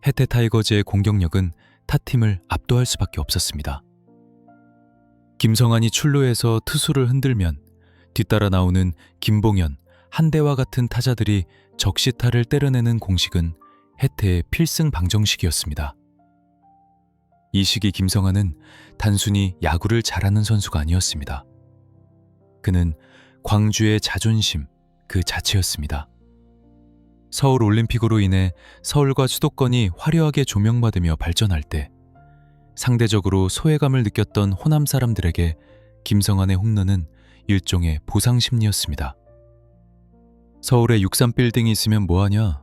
해태 타이거즈의 공격력은 타팀을 압도할 수밖에 없었습니다. 김성환이 출루해서 투수를 흔들면 뒤따라 나오는 김봉현, 한대와 같은 타자들이 적시타를 때려내는 공식은 해태의 필승 방정식이었습니다. 이 시기 김성환은 단순히 야구를 잘하는 선수가 아니었습니다. 그는 광주의 자존심 그 자체였습니다. 서울 올림픽으로 인해 서울과 수도권이 화려하게 조명받으며 발전할 때 상대적으로 소외감을 느꼈던 호남 사람들에게 김성환의 홈런은 일종의 보상심리였습니다. 서울에 63빌딩이 있으면 뭐하냐?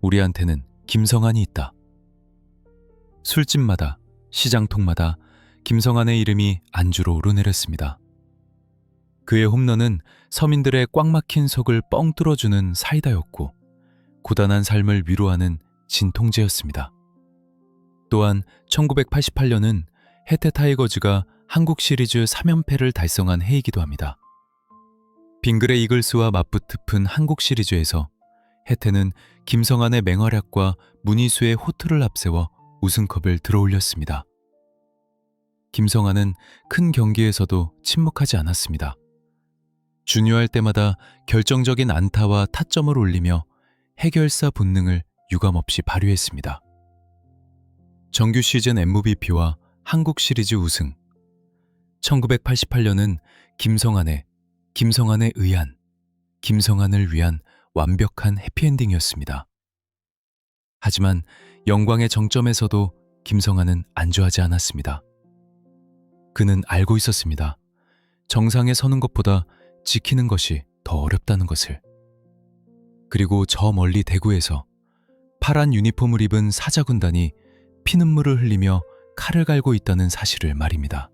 우리한테는 김성환이 있다. 술집마다, 시장통마다 김성환의 이름이 안주로 오르내렸습니다. 그의 홈런은 서민들의 꽉 막힌 속을 뻥 뚫어주는 사이다였고 고단한 삶을 위로하는 진통제였습니다. 또한 1988년은 해태 타이거즈가 한국 시리즈 3연패를 달성한 해이기도 합니다. 빙그레 이글스와 맞붙은 한국 시리즈에서 해태는 김성환의 맹활약과 문희수의 호투를 앞세워 우승컵을 들어올렸습니다. 김성환은 큰 경기에서도 침묵하지 않았습니다. 중요할 때마다 결정적인 안타와 타점을 올리며 해결사 본능을 유감없이 발휘했습니다. 정규 시즌 MVP와 한국 시리즈 우승. 1988년은 김성환의 의한, 김성환을 위한 완벽한 해피엔딩이었습니다. 하지만 영광의 정점에서도 김성환은 안주하지 않았습니다. 그는 알고 있었습니다. 정상에 서는 것보다 지키는 것이 더 어렵다는 것을. 그리고 저 멀리 대구에서 파란 유니폼을 입은 사자군단이 피눈물을 흘리며 칼을 갈고 있다는 사실을 말입니다.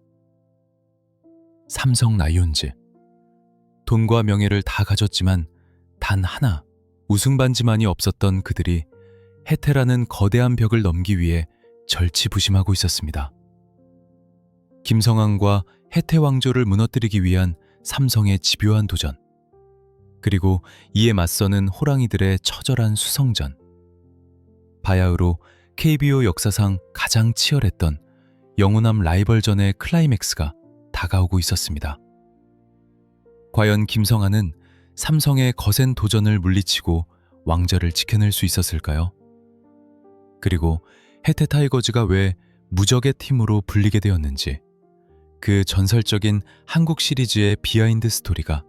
삼성 라이온즈. 돈과 명예를 다 가졌지만 단 하나 우승 반지만이 없었던 그들이 해태라는 거대한 벽을 넘기 위해 절치부심하고 있었습니다. 김성환과 해태 왕조를 무너뜨리기 위한 삼성의 집요한 도전, 그리고 이에 맞서는 호랑이들의 처절한 수성전. 바야흐로 KBO 역사상 가장 치열했던 영호남 라이벌전의 클라이맥스가 다가오고 있었습니다. 과연 김성환은 삼성의 거센 도전을 물리치고 왕좌를 지켜낼 수 있었을까요? 그리고 해태 타이거즈가 왜 무적의 팀으로 불리게 되었는지, 그 전설적인 한국 시리즈의 비하인드 스토리가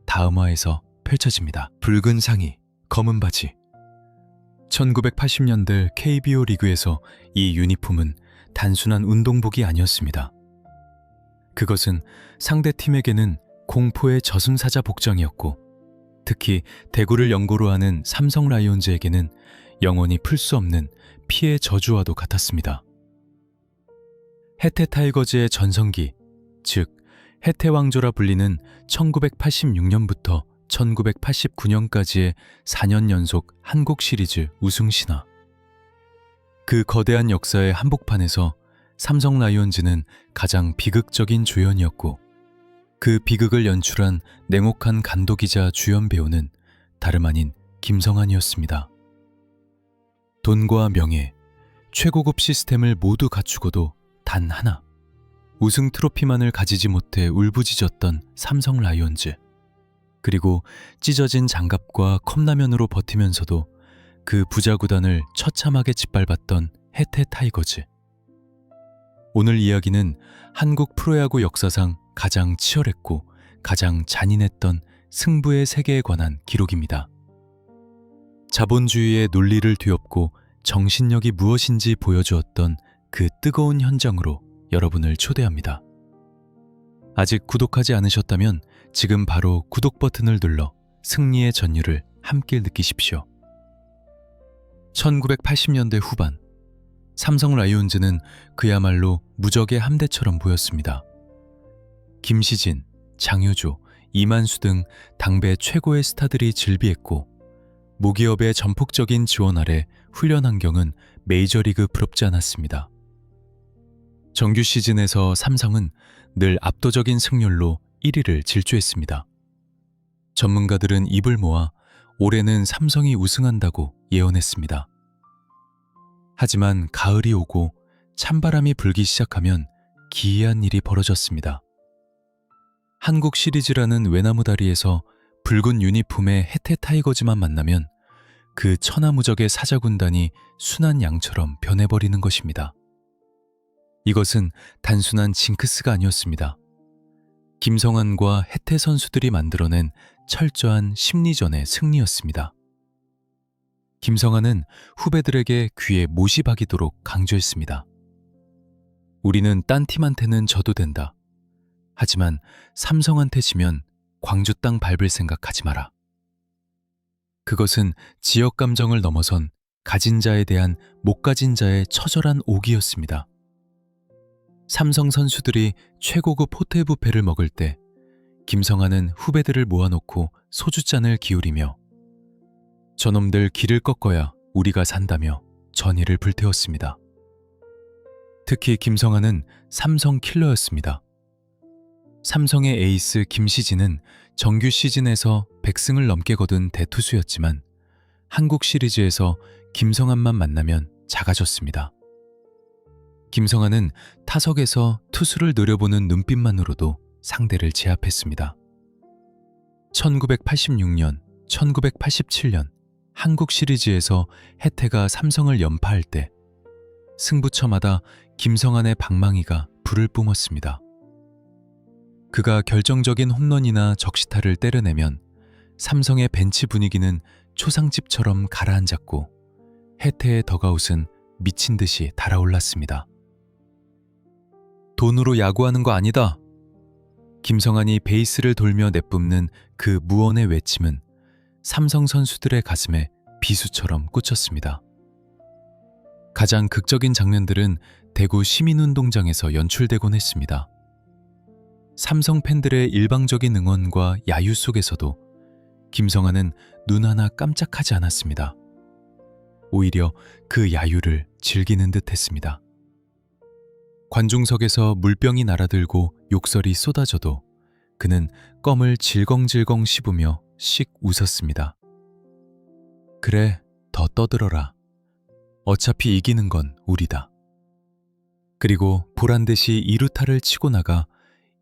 다음화에서 펼쳐집니다. 붉은 상의, 검은 바지. 1980년대 KBO 리그에서 이 유니폼은 단순한 운동복이 아니었습니다. 그것은 상대 팀에게는 공포의 저승사자 복장이었고, 특히 대구를 연고로 하는 삼성 라이온즈에게는 영원히 풀 수 없는 피의 저주와도 같았습니다. 해태 타이거즈의 전성기, 즉 해태 왕조라 불리는 1986년부터 1989년까지의 4년 연속 한국 시리즈 우승 신화. 그 거대한 역사의 한복판에서 삼성 라이온즈는 가장 비극적인 조연이었고, 그 비극을 연출한 냉혹한 감독이자 주연 배우는 다름 아닌 김성환이었습니다. 돈과 명예, 최고급 시스템을 모두 갖추고도 단 하나, 우승 트로피만을 가지지 못해 울부짖었던 삼성 라이온즈. 그리고 찢어진 장갑과 컵라면으로 버티면서도 그 부자 구단을 처참하게 짓밟았던 해태 타이거즈. 오늘 이야기는 한국 프로야구 역사상 가장 치열했고 가장 잔인했던 승부의 세계에 관한 기록입니다. 자본주의의 논리를 뒤엎고 정신력이 무엇인지 보여주었던 그 뜨거운 현장으로 여러분을 초대합니다. 아직 구독하지 않으셨다면 지금 바로 구독 버튼을 눌러 승리의 전율을 함께 느끼십시오. 1980년대 후반, 삼성 라이온즈는 그야말로 무적의 함대처럼 보였습니다. 김시진, 장효조, 이만수 등 당배 최고의 스타들이 즐비했고, 모기업의 전폭적인 지원 아래 훈련 환경은 메이저리그 부럽지 않았습니다. 정규 시즌에서 삼성은 늘 압도적인 승률로 1위를 질주했습니다. 전문가들은 입을 모아 올해는 삼성이 우승한다고 예언했습니다. 하지만 가을이 오고 찬바람이 불기 시작하면 기이한 일이 벌어졌습니다. 한국 시리즈라는 외나무 다리에서 붉은 유니폼의 해태 타이거즈만 만나면 그 천하무적의 사자군단이 순한 양처럼 변해버리는 것입니다. 이것은 단순한 징크스가 아니었습니다. 김성환과 해태 선수들이 만들어낸 철저한 심리전의 승리였습니다. 김성환은 후배들에게 귀에 못이 박이도록 강조했습니다. 우리는 딴 팀한테는 져도 된다. 하지만 삼성한테 지면 광주 땅 밟을 생각하지 마라. 그것은 지역 감정을 넘어선 가진 자에 대한 못 가진 자의 처절한 오기였습니다. 삼성 선수들이 최고급 호텔 뷔페를 먹을 때 김성환은 후배들을 모아놓고 소주잔을 기울이며 저놈들 길을 꺾어야 우리가 산다며 전의를 불태웠습니다. 특히 김성환은 삼성 킬러였습니다. 삼성의 에이스 김시진은 정규 시즌에서 100승을 넘게 거둔 대투수였지만 한국 시리즈에서 김성환만 만나면 작아졌습니다. 김성환은 타석에서 투수를 노려보는 눈빛만으로도 상대를 제압했습니다. 1986년, 1987년 한국 시리즈에서 해태가 삼성을 연파할 때 승부처마다 김성환의 방망이가 불을 뿜었습니다. 그가 결정적인 홈런이나 적시타를 때려내면 삼성의 벤치 분위기는 초상집처럼 가라앉았고 해태의 덕아웃은 미친 듯이 달아올랐습니다. 돈으로 야구하는 거 아니다. 김성환이 베이스를 돌며 내뿜는 그 무언의 외침은 삼성 선수들의 가슴에 비수처럼 꽂혔습니다. 가장 극적인 장면들은 대구 시민운동장에서 연출되곤 했습니다. 삼성 팬들의 일방적인 응원과 야유 속에서도 김성환은 눈 하나 깜짝하지 않았습니다. 오히려 그 야유를 즐기는 듯 했습니다. 관중석에서 물병이 날아들고 욕설이 쏟아져도 그는 껌을 질겅질겅 씹으며 씩 웃었습니다. 그래, 더 떠들어라. 어차피 이기는 건 우리다. 그리고 보란듯이 2루타를 치고 나가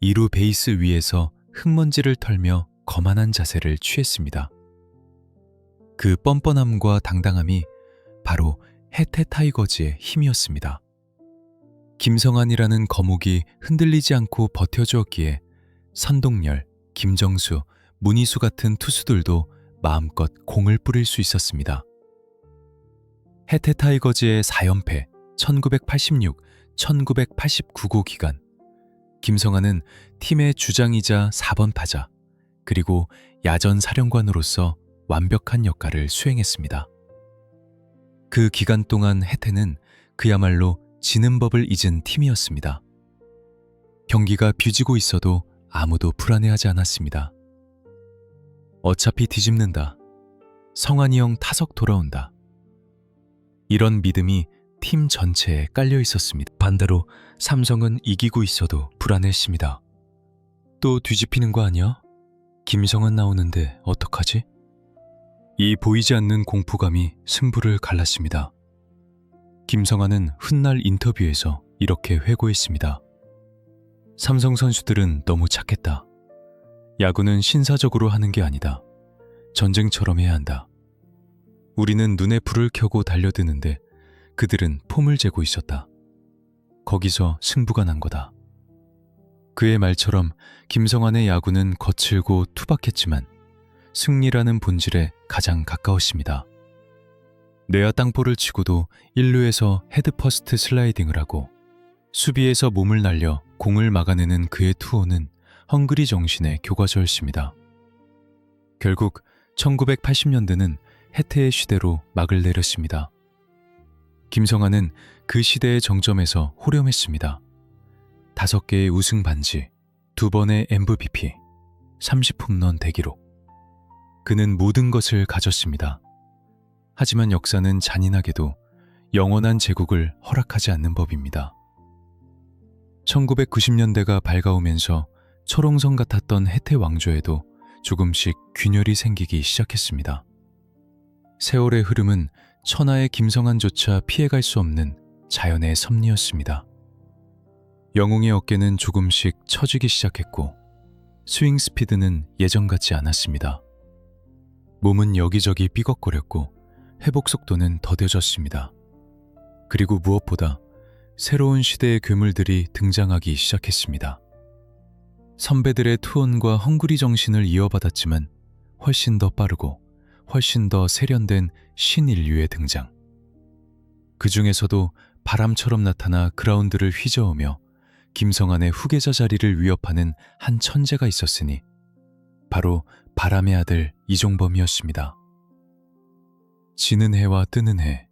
2루 베이스 위에서 흙먼지를 털며 거만한 자세를 취했습니다. 그 뻔뻔함과 당당함이 바로 해태 타이거즈의 힘이었습니다. 김성환이라는 거목이 흔들리지 않고 버텨주었기에 선동열, 김정수, 문희수 같은 투수들도 마음껏 공을 뿌릴 수 있었습니다. 해태 타이거즈의 4연패 1986, 1989고 기간 김성환은 팀의 주장이자 4번 타자 그리고 야전 사령관으로서 완벽한 역할을 수행했습니다. 그 기간 동안 해태는 그야말로 지는 법을 잊은 팀이었습니다. 경기가 뷰지고 있어도 아무도 불안해하지 않았습니다. 어차피 뒤집는다. 성환이 형 타석 돌아온다. 이런 믿음이 팀 전체에 깔려 있었습니다. 반대로 삼성은 이기고 있어도 불안했습니다. 또 뒤집히는 거 아니야? 김성환 나오는데 어떡하지? 이 보이지 않는 공포감이 승부를 갈랐습니다. 김성환은 훗날 인터뷰에서 이렇게 회고했습니다. 삼성 선수들은 너무 착했다. 야구는 신사적으로 하는 게 아니다. 전쟁처럼 해야 한다. 우리는 눈에 불을 켜고 달려드는데 그들은 폼을 재고 있었다. 거기서 승부가 난 거다. 그의 말처럼 김성환의 야구는 거칠고 투박했지만 승리라는 본질에 가장 가까웠습니다. 내야 땅볼을 치고도 1루에서 헤드퍼스트 슬라이딩을 하고 수비에서 몸을 날려 공을 막아내는 그의 투혼은 헝그리 정신의 교과서였습니다. 결국 1980년대는 해태의 시대로 막을 내렸습니다. 김성환은 그 시대의 정점에서 호렴했습니다. 5개의 우승 반지, 2번의 MVP, 30홈런 대기록. 그는 모든 것을 가졌습니다. 하지만 역사는 잔인하게도 영원한 제국을 허락하지 않는 법입니다. 1990년대가 밝아오면서 초롱성 같았던 혜태 왕조에도 조금씩 균열이 생기기 시작했습니다. 세월의 흐름은 천하의 김성한조차 피해갈 수 없는 자연의 섭리였습니다. 영웅의 어깨는 조금씩 처지기 시작했고 스윙 스피드는 예전 같지 않았습니다. 몸은 여기저기 삐걱거렸고 회복 속도는 더뎌졌습니다. 그리고 무엇보다 새로운 시대의 괴물들이 등장하기 시작했습니다. 선배들의 투혼과 헝그리 정신을 이어받았지만 훨씬 더 빠르고 훨씬 더 세련된 신인류의 등장. 그 중에서도 바람처럼 나타나 그라운드를 휘저으며 김성한의 후계자 자리를 위협하는 한 천재가 있었으니 바로 바람의 아들 이종범이었습니다. 지는 해와 뜨는 해,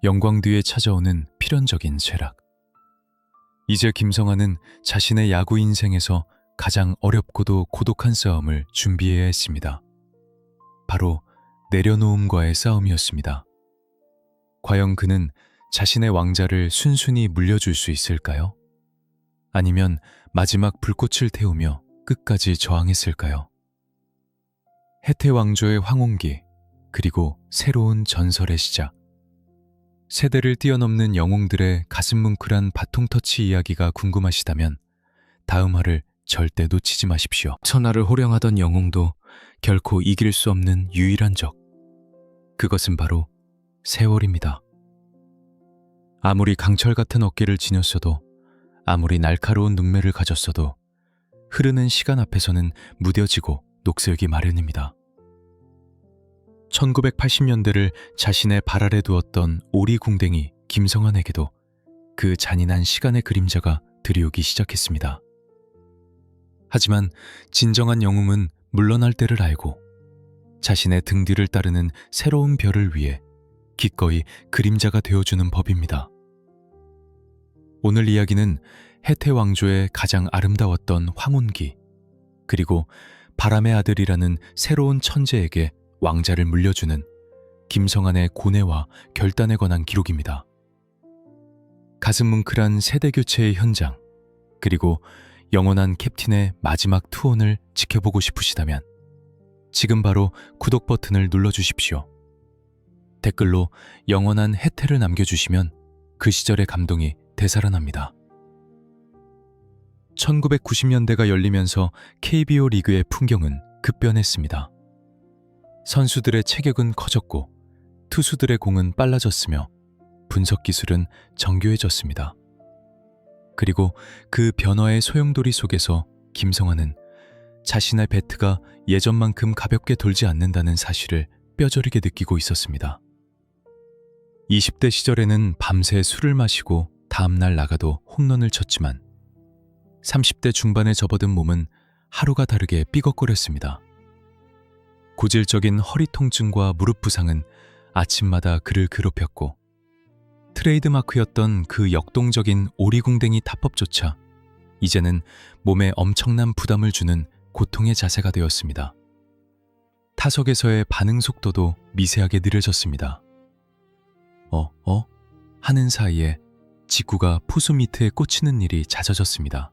영광 뒤에 찾아오는 필연적인 쇠락. 이제 김성한은 자신의 야구 인생에서 가장 어렵고도 고독한 싸움을 준비해야 했습니다. 바로 내려놓음과의 싸움이었습니다. 과연 그는 자신의 왕자를 순순히 물려줄 수 있을까요? 아니면 마지막 불꽃을 태우며 끝까지 저항했을까요? 혜태 왕조의 황혼기, 그리고 새로운 전설의 시작. 세대를 뛰어넘는 영웅들의 가슴 뭉클한 바통터치 이야기가 궁금하시다면 다음 화를 절대 놓치지 마십시오. 천하를 호령하던 영웅도 결코 이길 수 없는 유일한 적. 그것은 바로 세월입니다. 아무리 강철 같은 어깨를 지녔어도, 아무리 날카로운 눈매를 가졌어도 흐르는 시간 앞에서는 무뎌지고 녹슬기 마련입니다. 1980년대를 자신의 발 아래 두었던 오리궁뎅이 김성한에게도 그 잔인한 시간의 그림자가 들이오기 시작했습니다. 하지만 진정한 영웅은 물러날 때를 알고 자신의 등 뒤를 따르는 새로운 별을 위해 기꺼이 그림자가 되어주는 법입니다. 오늘 이야기는 혜태 왕조의 가장 아름다웠던 황혼기, 그리고 바람의 아들이라는 새로운 천재에게 왕자를 물려주는 김성한의 고뇌와 결단에 관한 기록입니다. 가슴 뭉클한 세대교체의 현장, 그리고 영원한 캡틴의 마지막 투혼을 지켜보고 싶으시다면 지금 바로 구독 버튼을 눌러주십시오. 댓글로 영원한 혜태를 남겨주시면 그 시절의 감동이 되살아납니다. 1990년대가 열리면서 KBO 리그의 풍경은 급변했습니다. 선수들의 체격은 커졌고 투수들의 공은 빨라졌으며 분석 기술은 정교해졌습니다. 그리고 그 변화의 소용돌이 속에서 김성한은 자신의 배트가 예전만큼 가볍게 돌지 않는다는 사실을 뼈저리게 느끼고 있었습니다. 20대 시절에는 밤새 술을 마시고 다음날 나가도 홈런을 쳤지만 30대 중반에 접어든 몸은 하루가 다르게 삐걱거렸습니다. 고질적인 허리 통증과 무릎 부상은 아침마다 그를 괴롭혔고 트레이드마크였던 그 역동적인 오리궁뎅이 타법조차 이제는 몸에 엄청난 부담을 주는 고통의 자세가 되었습니다. 타석에서의 반응 속도도 미세하게 느려졌습니다. 하는 사이에 직구가 포수 미트에 꽂히는 일이 잦아졌습니다.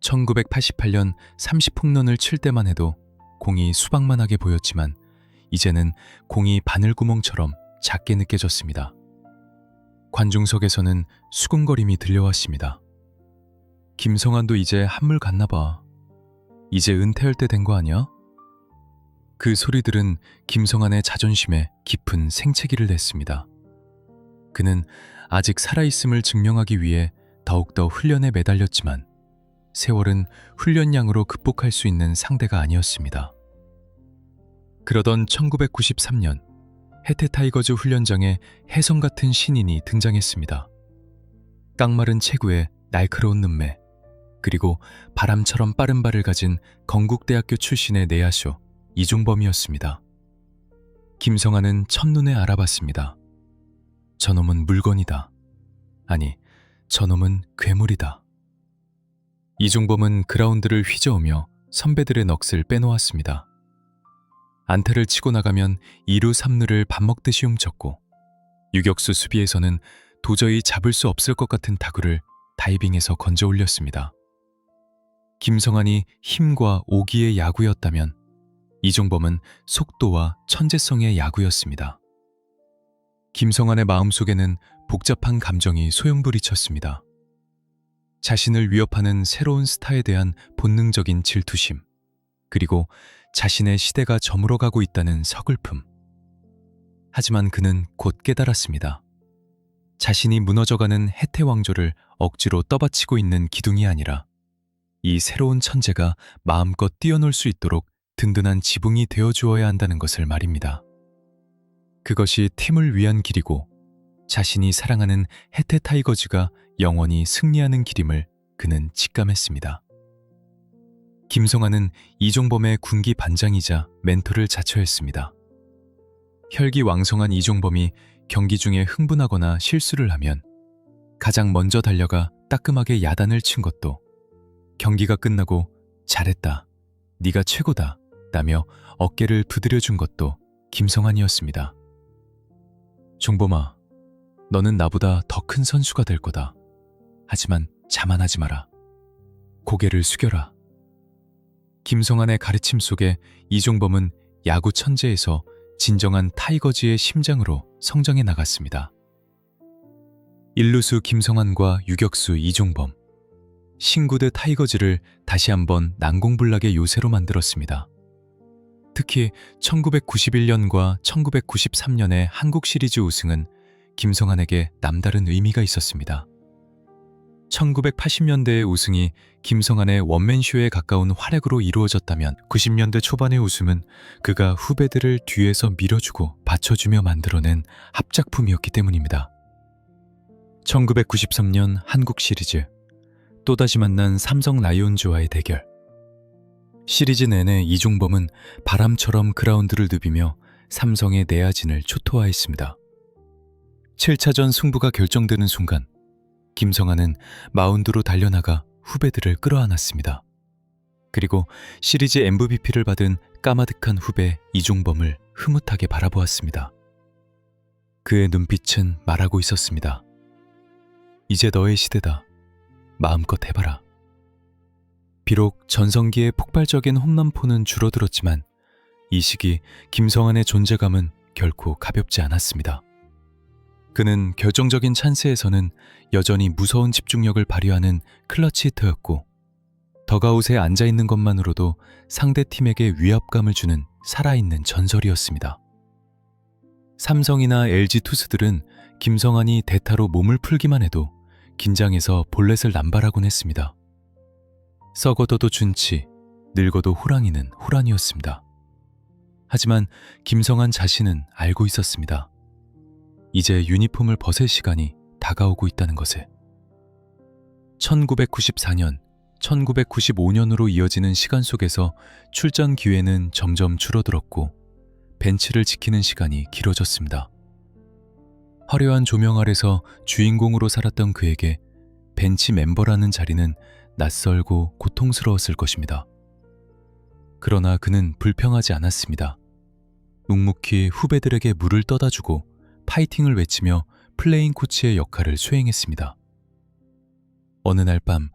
1988년 30홈런을 칠 때만 해도 공이 수박만하게 보였지만 이제는 공이 바늘구멍처럼 작게 느껴졌습니다. 관중석에서는 수군거림이 들려왔습니다. 김성한도 이제 한물 갔나 봐. 이제 은퇴할 때 된 거 아니야? 그 소리들은 김성한의 자존심에 깊은 생채기를 냈습니다. 그는 아직 살아있음을 증명하기 위해 더욱더 훈련에 매달렸지만 세월은 훈련량으로 극복할 수 있는 상대가 아니었습니다. 그러던 1993년 혜태 타이거즈 훈련장에 혜성 같은 신인이 등장했습니다. 깡마른 체구에 날카로운 눈매, 그리고 바람처럼 빠른 발을 가진 건국대학교 출신의 내야수 이종범이었습니다. 김성한은 첫눈에 알아봤습니다. 저놈은 물건이다. 아니, 저놈은 괴물이다. 이종범은 그라운드를 휘저으며 선배들의 넋을 빼놓았습니다. 안타를 치고 나가면 2루 3루를 밥 먹듯이 훔쳤고 유격수 수비에서는 도저히 잡을 수 없을 것 같은 타구를 다이빙해서 건져 올렸습니다. 김성환이 힘과 오기의 야구였다면 이종범은 속도와 천재성의 야구였습니다. 김성환의 마음속에는 복잡한 감정이 소용돌이쳤습니다. 자신을 위협하는 새로운 스타에 대한 본능적인 질투심, 그리고 자신의 시대가 저물어가고 있다는 서글픔. 하지만 그는 곧 깨달았습니다. 자신이 무너져가는 해태왕조를 억지로 떠받치고 있는 기둥이 아니라 이 새로운 천재가 마음껏 뛰어놀 수 있도록 든든한 지붕이 되어주어야 한다는 것을 말입니다. 그것이 팀을 위한 길이고 자신이 사랑하는 해태 타이거즈가 영원히 승리하는 길임을 그는 직감했습니다. 김성환은 이종범의 군기 반장이자 멘토를 자처했습니다. 혈기왕성한 이종범이 경기 중에 흥분하거나 실수를 하면 가장 먼저 달려가 따끔하게 야단을 친 것도, 경기가 끝나고 잘했다, 네가 최고다 라며 어깨를 부드려준 것도 김성환이었습니다. 종범아, 너는 나보다 더 큰 선수가 될 거다. 하지만 자만하지 마라. 고개를 숙여라. 김성환의 가르침 속에 이종범은 야구 천재에서 진정한 타이거즈의 심장으로 성장해 나갔습니다. 1루수 김성환과 유격수 이종범, 신구대 타이거즈를 다시 한번 난공불락의 요새로 만들었습니다. 특히 1991년과 1993년의 한국 시리즈 우승은 김성환에게 남다른 의미가 있었습니다. 1980년대의 우승이 김성환의 원맨쇼에 가까운 활약으로 이루어졌다면 90년대 초반의 우승은 그가 후배들을 뒤에서 밀어주고 받쳐주며 만들어낸 합작품이었기 때문입니다. 1993년 한국 시리즈, 또다시 만난 삼성 라이온즈와의 대결. 시리즈 내내 이종범은 바람처럼 그라운드를 누비며 삼성의 내야진을 초토화했습니다. 7차전 승부가 결정되는 순간 김성환은 마운드로 달려나가 후배들을 끌어안았습니다. 그리고 시리즈 MVP를 받은 까마득한 후배 이종범을 흐뭇하게 바라보았습니다. 그의 눈빛은 말하고 있었습니다. 이제 너의 시대다. 마음껏 해봐라. 비록 전성기의 폭발적인 홈런포는 줄어들었지만 이 시기 김성환의 존재감은 결코 가볍지 않았습니다. 그는 결정적인 찬스에서는 여전히 무서운 집중력을 발휘하는 클러치 히터였고, 덕아웃에 앉아있는 것만으로도 상대팀에게 위압감을 주는 살아있는 전설이었습니다. 삼성이나 LG 투수들은 김성환이 대타로 몸을 풀기만 해도 긴장해서 볼넷을 남발하곤 했습니다. 썩어도도 준치, 늙어도 호랑이는 호랑이였습니다. 하지만 김성환 자신은 알고 있었습니다. 이제 유니폼을 벗을 시간이 다가오고 있다는 것을. 1994년, 1995년으로 이어지는 시간 속에서 출전 기회는 점점 줄어들었고 벤치를 지키는 시간이 길어졌습니다. 화려한 조명 아래서 주인공으로 살았던 그에게 벤치 멤버라는 자리는 낯설고 고통스러웠을 것입니다. 그러나 그는 불평하지 않았습니다. 묵묵히 후배들에게 물을 떠다주고 파이팅을 외치며 플레잉 코치의 역할을 수행했습니다. 어느 날 밤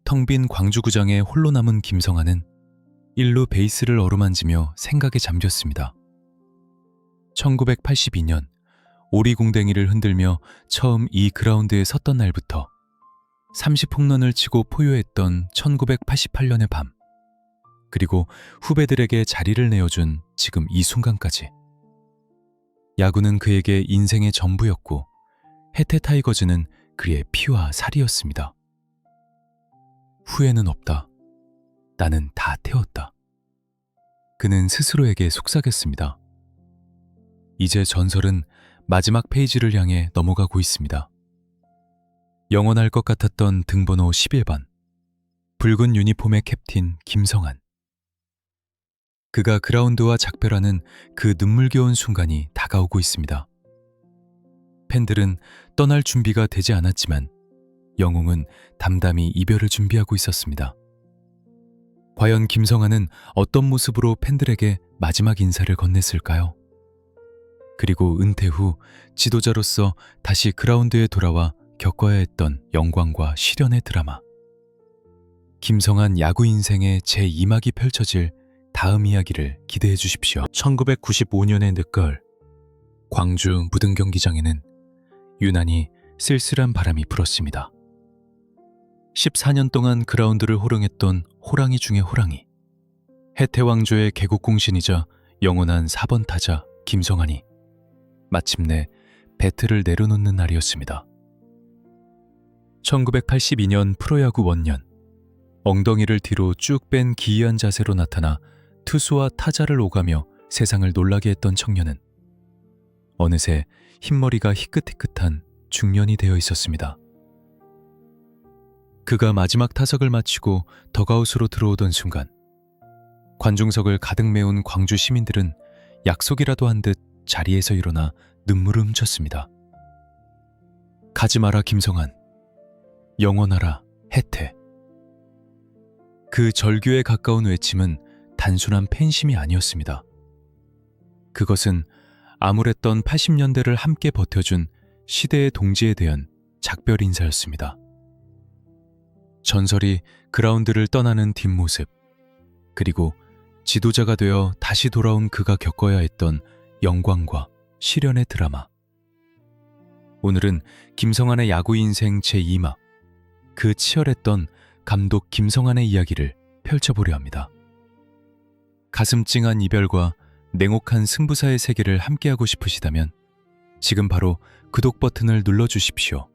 텅 빈 광주구장에 홀로 남은 김성환은 1루 베이스를 어루만지며 생각에 잠겼습니다. 1982년 오리궁뎅이를 흔들며 처음 이 그라운드에 섰던 날부터 30홈런을 치고 포효했던 1988년의 밤, 그리고 후배들에게 자리를 내어준 지금 이 순간까지. 야구는 그에게 인생의 전부였고 해태 타이거즈는 그의 피와 살이었습니다. 후회는 없다. 나는 다 태웠다. 그는 스스로에게 속삭였습니다. 이제 전설은 마지막 페이지를 향해 넘어가고 있습니다. 영원할 것 같았던 등번호 11번, 붉은 유니폼의 캡틴 김성환. 그가 그라운드와 작별하는 그 눈물겨운 순간이 다가오고 있습니다. 팬들은 떠날 준비가 되지 않았지만 영웅은 담담히 이별을 준비하고 있었습니다. 과연 김성환은 어떤 모습으로 팬들에게 마지막 인사를 건넸을까요? 그리고 은퇴 후 지도자로서 다시 그라운드에 돌아와 겪어야 했던 영광과 시련의 드라마. 김성환 야구 인생의 제2막이 펼쳐질 다음 이야기를 기대해 주십시오. 1995년의 늦가을, 광주 무등경기장에는 유난히 쓸쓸한 바람이 불었습니다. 14년 동안 그라운드를 호령했던 호랑이 중의 호랑이, 해태왕조의 개국공신이자 영원한 4번 타자 김성환이 마침내 배트를 내려놓는 날이었습니다. 1982년 프로야구 원년, 엉덩이를 뒤로 쭉 뺀 기이한 자세로 나타나 투수와 타자를 오가며 세상을 놀라게 했던 청년은 어느새 흰머리가 희끗희끗한 중년이 되어 있었습니다. 그가 마지막 타석을 마치고 덕아웃으로 들어오던 순간, 관중석을 가득 메운 광주 시민들은 약속이라도 한 듯 자리에서 일어나 눈물을 훔쳤습니다. 가지 마라 김성환, 영원하라 해태. 그 절규에 가까운 외침은 단순한 팬심이 아니었습니다. 그것은 암울했던 80년대를 함께 버텨준 시대의 동지에 대한 작별 인사였습니다. 전설이 그라운드를 떠나는 뒷모습, 그리고 지도자가 되어 다시 돌아온 그가 겪어야 했던 영광과 시련의 드라마. 오늘은 김성환의 야구 인생 제2막, 그 치열했던 감독 김성환의 이야기를 펼쳐보려 합니다. 가슴 찡한 이별과 냉혹한 승부사의 세계를 함께하고 싶으시다면 지금 바로 구독 버튼을 눌러주십시오.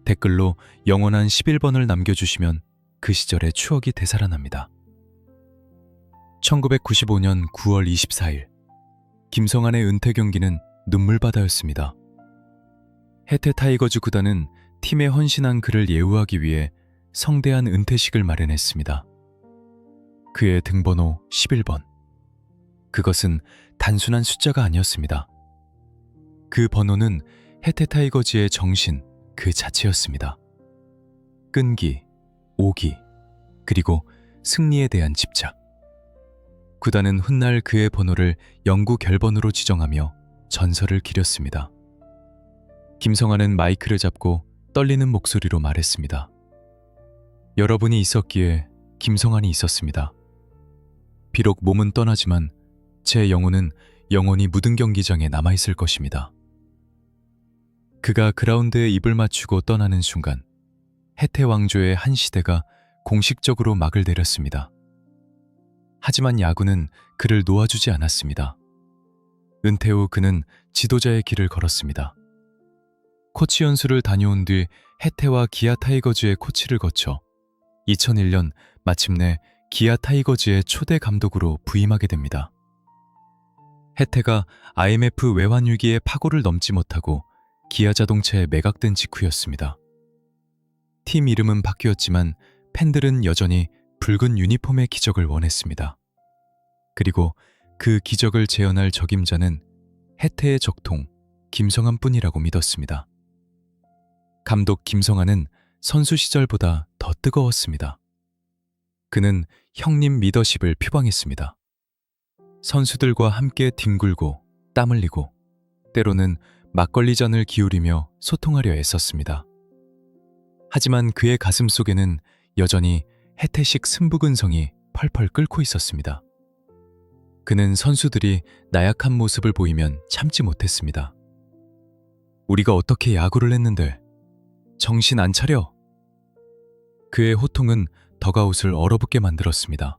댓글로 영원한 11번을 남겨주시면 그 시절의 추억이 되살아납니다. 1995년 9월 24일, 김성환의 은퇴 경기는 눈물바다였습니다. 해태 타이거즈 구단은 팀에 헌신한 그를 예우하기 위해 성대한 은퇴식을 마련했습니다. 그의 등번호 11번. 그것은 단순한 숫자가 아니었습니다. 그 번호는 해태 타이거즈의 정신 그 자체였습니다. 끈기, 오기, 그리고 승리에 대한 집착. 구단은 훗날 그의 번호를 영구 결번으로 지정하며 전설을 기렸습니다. 김성환은 마이크를 잡고 떨리는 목소리로 말했습니다. 여러분이 있었기에 김성환이 있었습니다. 비록 몸은 떠나지만 제 영혼은 영원히 무등경기장에 남아있을 것입니다. 그가 그라운드에 입을 맞추고 떠나는 순간, 해태왕조의 한 시대가 공식적으로 막을 내렸습니다. 하지만 야구는 그를 놓아주지 않았습니다. 은퇴 후 그는 지도자의 길을 걸었습니다. 코치 연수를 다녀온 뒤 해태와 기아 타이거즈의 코치를 거쳐 2001년 마침내 기아 타이거즈의 초대 감독으로 부임하게 됩니다. 해태가 IMF 외환위기의 파고를 넘지 못하고 기아 자동차에 매각된 직후였습니다. 팀 이름은 바뀌었지만 팬들은 여전히 붉은 유니폼의 기적을 원했습니다. 그리고 그 기적을 재현할 적임자는 해태의 적통 김성환뿐이라고 믿었습니다. 감독 김성환은 선수 시절보다 더 뜨거웠습니다. 그는 형님 리더십을 표방했습니다. 선수들과 함께 뒹굴고 땀 흘리고 때로는 막걸리 잔을 기울이며 소통하려 애썼습니다. 하지만 그의 가슴 속에는 여전히 해태식 승부근성이 펄펄 끓고 있었습니다. 그는 선수들이 나약한 모습을 보이면 참지 못했습니다. 우리가 어떻게 야구를 했는데 정신 안 차려? 그의 호통은 덕아웃을 얼어붙게 만들었습니다.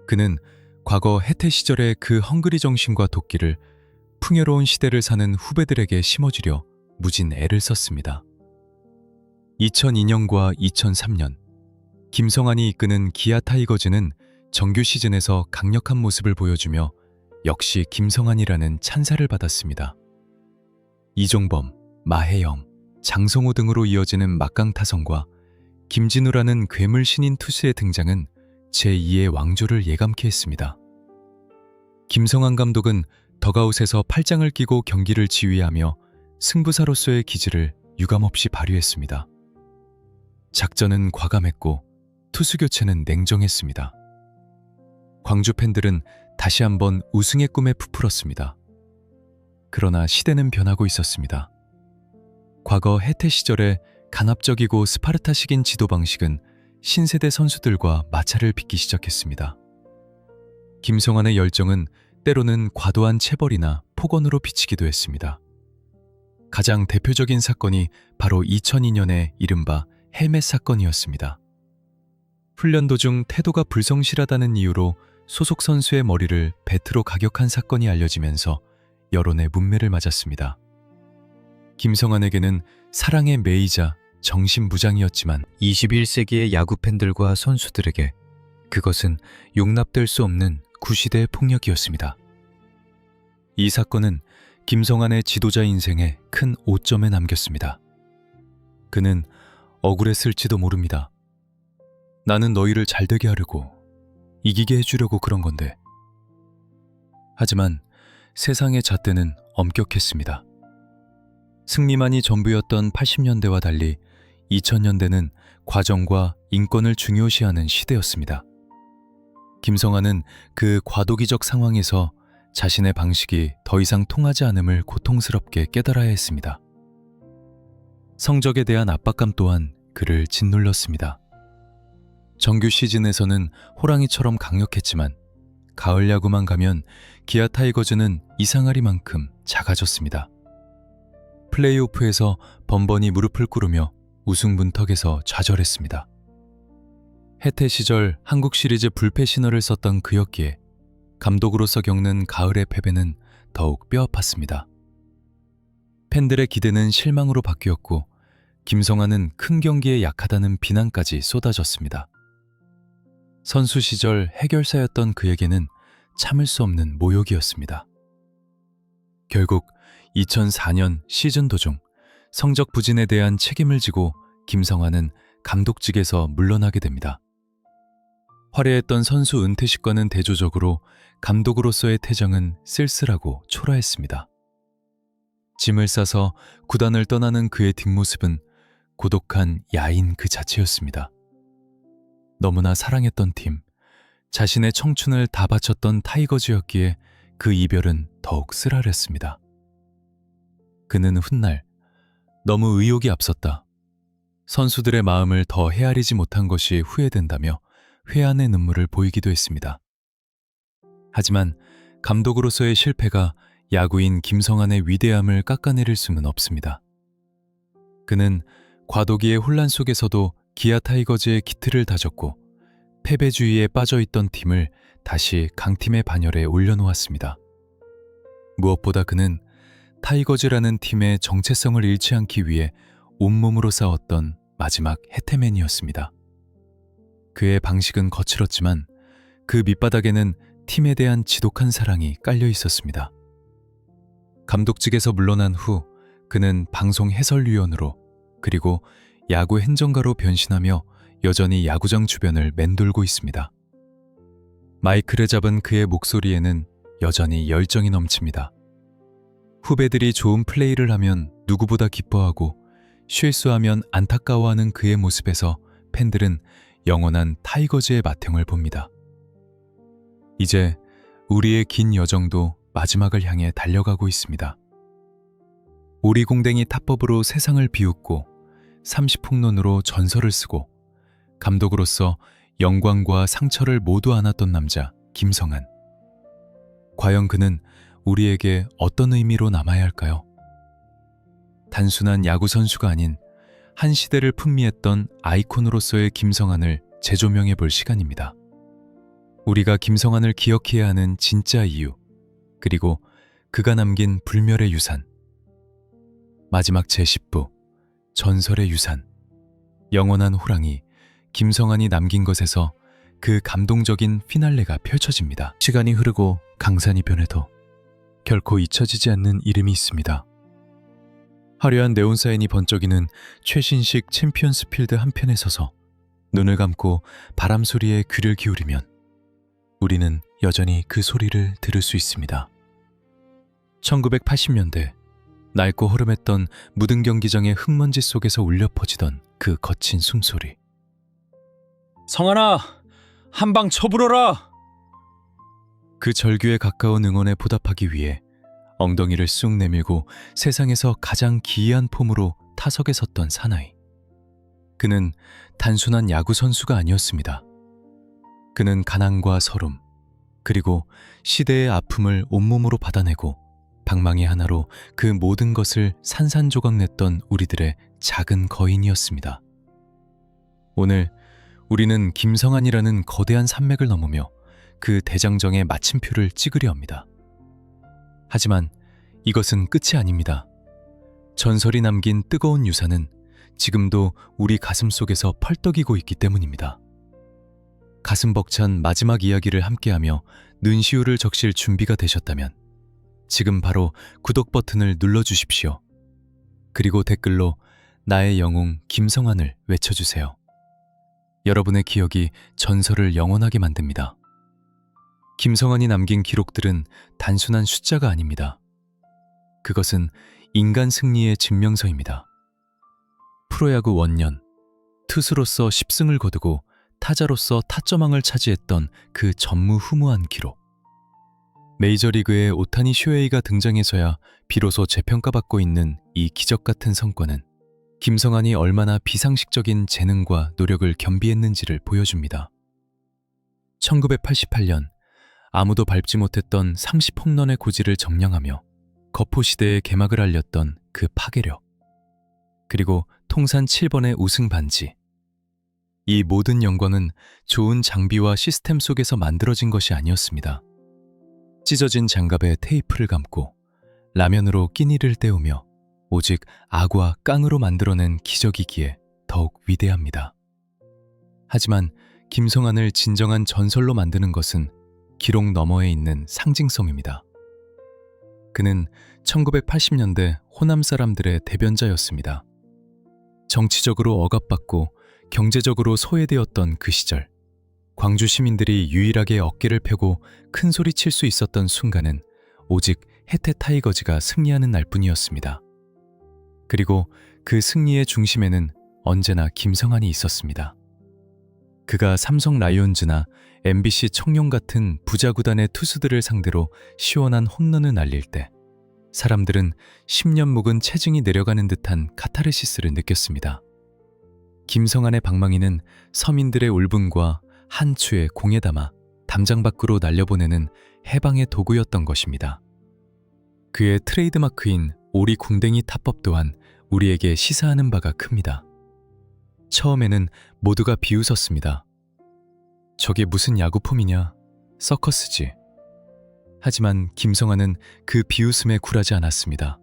그는 과거 해태 시절의 그 헝그리 정신과 도끼를 풍요로운 시대를 사는 후배들에게 심어주려 무진 애를 썼습니다. 2002년과 2003년, 김성환이 이끄는 기아 타이거즈는 정규 시즌에서 강력한 모습을 보여주며 역시 김성환이라는 찬사를 받았습니다. 이종범, 마혜영, 장성호 등으로 이어지는 막강 타선과 김진우라는 괴물 신인 투수의 등장은 제2의 왕조를 예감케 했습니다. 김성환 감독은 덕아웃에서 팔짱을 끼고 경기를 지휘하며 승부사로서의 기질을 유감없이 발휘했습니다. 작전은 과감했고 투수 교체는 냉정했습니다. 광주 팬들은 다시 한번 우승의 꿈에 부풀었습니다. 그러나 시대는 변하고 있었습니다. 과거 해태 시절의 간합적이고 스파르타식인 지도 방식은 신세대 선수들과 마찰을 빚기 시작했습니다. 김성환의 열정은 때로는 과도한 체벌이나 폭언으로 비치기도 했습니다. 가장 대표적인 사건이 바로 2002년의 이른바 헬멧 사건이었습니다. 훈련 도중 태도가 불성실하다는 이유로 소속 선수의 머리를 배트로 가격한 사건이 알려지면서 여론의 문매를 맞았습니다. 김성환에게는 사랑의 매이자 정신무장이었지만 21세기의 야구 팬들과 선수들에게 그것은 용납될 수 없는 구시대 폭력이었습니다. 이 사건은 김성환의 지도자 인생에 큰 오점에 남겼습니다. 그는 억울했을지도 모릅니다. 나는 너희를 잘되게 하려고, 이기게 해주려고 그런 건데. 하지만 세상의 잣대는 엄격했습니다. 승리만이 전부였던 80년대와 달리 2000년대는 과정과 인권을 중요시하는 시대였습니다. 김성환은 그 과도기적 상황에서 자신의 방식이 더 이상 통하지 않음을 고통스럽게 깨달아야 했습니다. 성적에 대한 압박감 또한 그를 짓눌렀습니다. 정규 시즌에서는 호랑이처럼 강력했지만 가을 야구만 가면 기아 타이거즈는 이상하리만큼 작아졌습니다. 플레이오프에서 번번이 무릎을 꿇으며 우승 문턱에서 좌절했습니다. 해태 시절 한국 시리즈 불패 신화를 썼던 그였기에 감독으로서 겪는 가을의 패배는 더욱 뼈아팠습니다. 팬들의 기대는 실망으로 바뀌었고 김성환은 큰 경기에 약하다는 비난까지 쏟아졌습니다. 선수 시절 해결사였던 그에게는 참을 수 없는 모욕이었습니다. 결국 2004년 시즌 도중 성적 부진에 대한 책임을 지고 김성환은 감독직에서 물러나게 됩니다. 화려했던 선수 은퇴식과는 대조적으로 감독으로서의 태정은 쓸쓸하고 초라했습니다. 짐을 싸서 구단을 떠나는 그의 뒷모습은 고독한 야인 그 자체였습니다. 너무나 사랑했던 팀, 자신의 청춘을 다 바쳤던 타이거즈였기에 그 이별은 더욱 쓰라렸습니다. 그는 훗날 너무 의욕이 앞섰다. 선수들의 마음을 더 헤아리지 못한 것이 후회된다며 회한의 눈물을 보이기도 했습니다. 하지만 감독으로서의 실패가 야구인 김성환의 위대함을 깎아내릴 수는 없습니다. 그는 과도기의 혼란 속에서도 기아 타이거즈의 기틀을 다졌고 패배주의에 빠져있던 팀을 다시 강팀의 반열에 올려놓았습니다. 무엇보다 그는 타이거즈라는 팀의 정체성을 잃지 않기 위해 온몸으로 싸웠던 마지막 해태맨이었습니다. 그의 방식은 거칠었지만 그 밑바닥에는 팀에 대한 지독한 사랑이 깔려 있었습니다. 감독직에서 물러난 후 그는 방송 해설위원으로 그리고 야구 행정가로 변신하며 여전히 야구장 주변을 맴돌고 있습니다. 마이크를 잡은 그의 목소리에는 여전히 열정이 넘칩니다. 후배들이 좋은 플레이를 하면 누구보다 기뻐하고 실수하면 안타까워하는 그의 모습에서 팬들은 영원한 타이거즈의 맏형을 봅니다. 이제 우리의 긴 여정도 마지막을 향해 달려가고 있습니다. 오리공댕이 타법으로 세상을 비웃고 30홈런으로 전설을 쓰고 감독으로서 영광과 상처를 모두 안았던 남자 김성환. 과연 그는 우리에게 어떤 의미로 남아야 할까요? 단순한 야구 선수가 아닌 한 시대를 풍미했던 아이콘으로서의 김성환을 재조명해 볼 시간입니다. 우리가 김성환을 기억해야 하는 진짜 이유, 그리고 그가 남긴 불멸의 유산. 마지막 제10부, 전설의 유산. 영원한 호랑이, 김성환이 남긴 것에서 그 감동적인 피날레가 펼쳐집니다. 시간이 흐르고 강산이 변해도 결코 잊혀지지 않는 이름이 있습니다. 화려한 네온사인이 번쩍이는 최신식 챔피언스 필드 한편에 서서 눈을 감고 바람 소리에 귀를 기울이면 우리는 여전히 그 소리를 들을 수 있습니다. 1980년대 낡고 허름했던 묻은 경기장의 흙먼지 속에서 울려 퍼지던 그 거친 숨소리. 성환아, 한 방 쳐불어라! 그 절규에 가까운 응원에 보답하기 위해 엉덩이를 쑥 내밀고 세상에서 가장 기이한 폼으로 타석에 섰던 사나이. 그는 단순한 야구 선수가 아니었습니다. 그는 가난과 서름, 그리고 시대의 아픔을 온몸으로 받아내고 방망이 하나로 그 모든 것을 산산조각 냈던 우리들의 작은 거인이었습니다. 오늘 우리는 김성환이라는 거대한 산맥을 넘으며 그 대장정의 마침표를 찍으려 합니다. 하지만 이것은 끝이 아닙니다. 전설이 남긴 뜨거운 유산은 지금도 우리 가슴 속에서 펄떡이고 있기 때문입니다. 가슴 벅찬 마지막 이야기를 함께하며 눈시울을 적실 준비가 되셨다면 지금 바로 구독 버튼을 눌러주십시오. 그리고 댓글로 나의 영웅 김성환을 외쳐주세요. 여러분의 기억이 전설을 영원하게 만듭니다. 김성환이 남긴 기록들은 단순한 숫자가 아닙니다. 그것은 인간 승리의 증명서입니다. 프로야구 원년, 투수로서 10승을 거두고 타자로서 타점왕을 차지했던 그 전무후무한 기록. 메이저리그에 오타니 슈에이가 등장해서야 비로소 재평가받고 있는 이 기적같은 성과는 김성환이 얼마나 비상식적인 재능과 노력을 겸비했는지를 보여줍니다. 1988년 아무도 밟지 못했던 30홈런의 고지를 점령하며 거포 시대의 개막을 알렸던 그 파괴력. 그리고 통산 7번의 우승 반지. 이 모든 영광은 좋은 장비와 시스템 속에서 만들어진 것이 아니었습니다. 찢어진 장갑에 테이프를 감고 라면으로 끼니를 때우며 오직 악과 깡으로 만들어낸 기적이기에 더욱 위대합니다. 하지만 김성환을 진정한 전설로 만드는 것은 기록 너머에 있는 상징성입니다. 그는 1980년대 호남 사람들의 대변자였습니다. 정치적으로 억압받고 경제적으로 소외되었던 그 시절, 광주 시민들이 유일하게 어깨를 펴고 큰 소리 칠 수 있었던 순간은 오직 해태 타이거즈가 승리하는 날뿐이었습니다. 그리고 그 승리의 중심에는 언제나 김성환이 있었습니다. 그가 삼성 라이온즈나 MBC 청룡 같은 부자 구단의 투수들을 상대로 시원한 홈런을 날릴 때 사람들은 10년 묵은 체증이 내려가는 듯한 카타르시스를 느꼈습니다. 김성환의 방망이는 서민들의 울분과 한 추의 공에 담아 담장 밖으로 날려보내는 해방의 도구였던 것입니다. 그의 트레이드마크인 오리 궁뎅이 타법 또한 우리에게 시사하는 바가 큽니다. 처음에는 모두가 비웃었습니다. 저게 무슨 야구폼이냐, 서커스지. 하지만 김성환은 그 비웃음에 굴하지 않았습니다.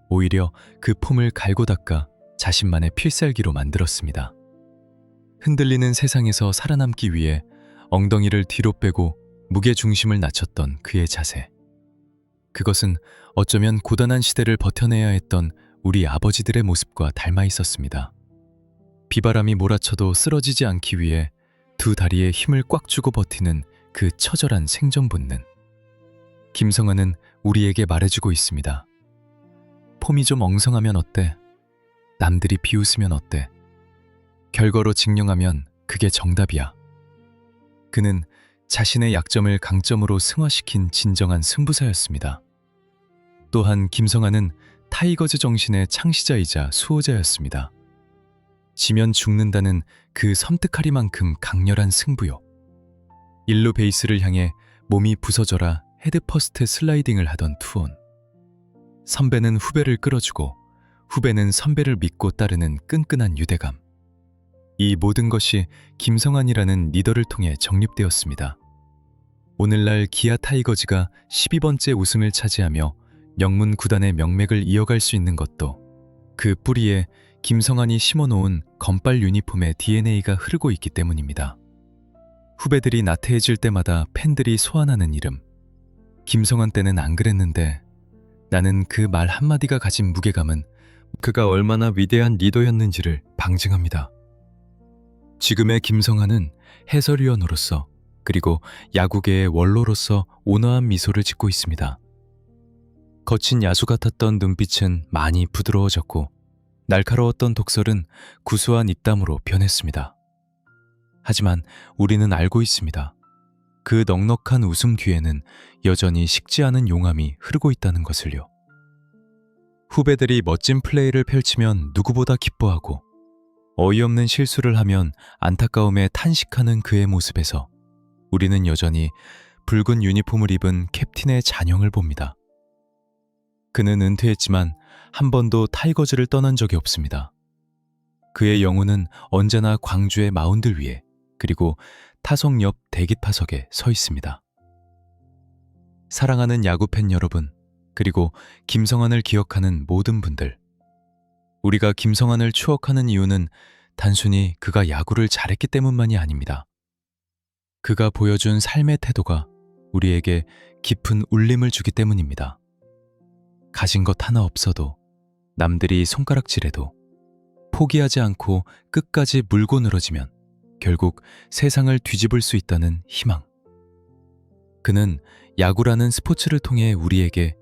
오히려 그 폼을 갈고 닦아 자신만의 필살기로 만들었습니다. 흔들리는 세상에서 살아남기 위해 엉덩이를 뒤로 빼고 무게중심을 낮췄던 그의 자세. 그것은 어쩌면 고단한 시대를 버텨내야 했던 우리 아버지들의 모습과 닮아 있었습니다. 비바람이 몰아쳐도 쓰러지지 않기 위해 두 다리에 힘을 꽉 주고 버티는 그 처절한 생존 본능. 김성환은 우리에게 말해주고 있습니다. 폼이 좀 엉성하면 어때? 남들이 비웃으면 어때? 결과로 증명하면 그게 정답이야. 그는 자신의 약점을 강점으로 승화시킨 진정한 승부사였습니다. 또한 김성환은 타이거즈 정신의 창시자이자 수호자였습니다. 지면 죽는다는 그 섬뜩하리만큼 강렬한 승부욕. 일루 베이스를 향해 몸이 부서져라 헤드퍼스트 슬라이딩을 하던 투혼. 선배는 후배를 끌어주고 후배는 선배를 믿고 따르는 끈끈한 유대감. 이 모든 것이 김성환이라는 리더를 통해 정립되었습니다. 오늘날 기아 타이거즈가 12번째 우승을 차지하며 명문 구단의 명맥을 이어갈 수 있는 것도 그 뿌리에 김성환이 심어놓은 건빨 유니폼의 DNA가 흐르고 있기 때문입니다. 후배들이 나태해질 때마다 팬들이 소환하는 이름. 김성환 때는 안 그랬는데 나는 그 말 한마디가 가진 무게감은 그가 얼마나 위대한 리더였는지를 방증합니다. 지금의 김성환은 해설위원으로서 그리고 야구계의 원로로서 온화한 미소를 짓고 있습니다. 거친 야수 같았던 눈빛은 많이 부드러워졌고 날카로웠던 독설은 구수한 입담으로 변했습니다. 하지만 우리는 알고 있습니다. 그 넉넉한 웃음 뒤에는 여전히 식지 않은 용암이 흐르고 있다는 것을요. 후배들이 멋진 플레이를 펼치면 누구보다 기뻐하고 어이없는 실수를 하면 안타까움에 탄식하는 그의 모습에서 우리는 여전히 붉은 유니폼을 입은 캡틴의 잔영을 봅니다. 그는 은퇴했지만 한 번도 타이거즈를 떠난 적이 없습니다. 그의 영혼은 언제나 광주의 마운드 위에 그리고 타석 옆 대기타석에 서 있습니다. 사랑하는 야구팬 여러분, 그리고 김성환을 기억하는 모든 분들, 우리가 김성환을 추억하는 이유는 단순히 그가 야구를 잘했기 때문만이 아닙니다. 그가 보여준 삶의 태도가 우리에게 깊은 울림을 주기 때문입니다. 가진 것 하나 없어도, 남들이 손가락질해도 포기하지 않고 끝까지 물고 늘어지면 결국 세상을 뒤집을 수 있다는 희망. 그는 야구라는 스포츠를 통해 우리에게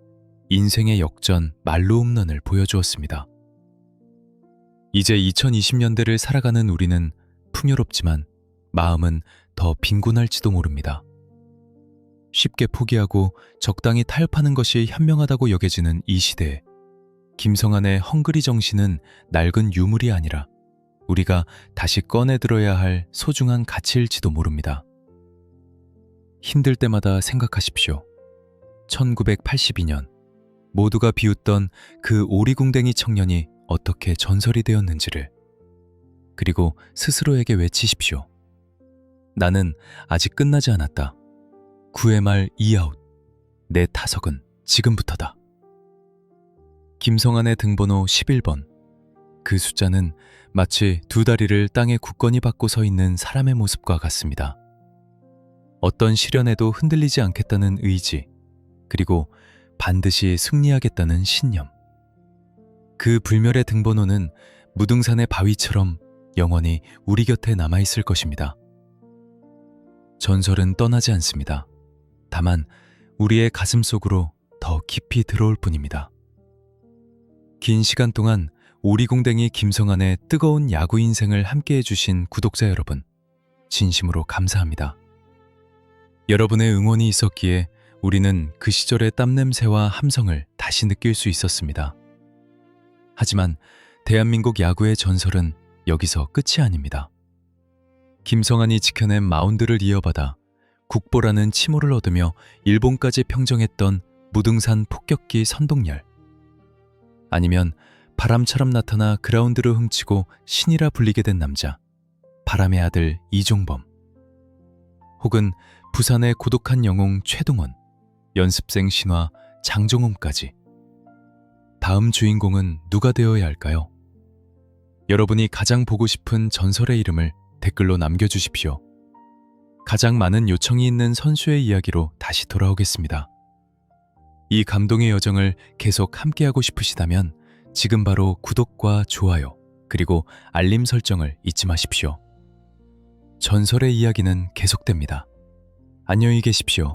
인생의 역전 말로 홈런을 보여주었습니다. 이제 2020년대를 살아가는 우리는 풍요롭지만 마음은 더 빈곤할지도 모릅니다. 쉽게 포기하고 적당히 타협하는 것이 현명하다고 여겨지는 이 시대에 김성환의 헝그리 정신은 낡은 유물이 아니라 우리가 다시 꺼내들어야 할 소중한 가치일지도 모릅니다. 힘들 때마다 생각하십시오. 1982년 모두가 비웃던 그 오리궁뎅이 청년이 어떻게 전설이 되었는지를. 그리고 스스로에게 외치십시오. 나는 아직 끝나지 않았다. 9회 말 2아웃. 내 타석은 지금부터다. 김성환의 등번호 11번. 그 숫자는 마치 두 다리를 땅에 굳건히 받고 서 있는 사람의 모습과 같습니다. 어떤 시련에도 흔들리지 않겠다는 의지, 그리고 반드시 승리하겠다는 신념. 그 불멸의 등번호는 무등산의 바위처럼 영원히 우리 곁에 남아있을 것입니다. 전설은 떠나지 않습니다. 다만 우리의 가슴 속으로 더 깊이 들어올 뿐입니다. 긴 시간 동안 오리궁뎅이 김성환의 뜨거운 야구 인생을 함께해 주신 구독자 여러분, 진심으로 감사합니다. 여러분의 응원이 있었기에 우리는 그 시절의 땀냄새와 함성을 다시 느낄 수 있었습니다. 하지만 대한민국 야구의 전설은 여기서 끝이 아닙니다. 김성환이 지켜낸 마운드를 이어받아 국보라는 칭호를 얻으며 일본까지 평정했던 무등산 폭격기 선동열, 아니면 바람처럼 나타나 그라운드를 훔치고 신이라 불리게 된 남자 바람의 아들 이종범, 혹은 부산의 고독한 영웅 최동원, 연습생 신화 장종홈까지. 다음 주인공은 누가 되어야 할까요? 여러분이 가장 보고 싶은 전설의 이름을 댓글로 남겨주십시오. 가장 많은 요청이 있는 선수의 이야기로 다시 돌아오겠습니다. 이 감동의 여정을 계속 함께하고 싶으시다면 지금 바로 구독과 좋아요, 그리고 알림 설정을 잊지 마십시오. 전설의 이야기는 계속됩니다. 안녕히 계십시오.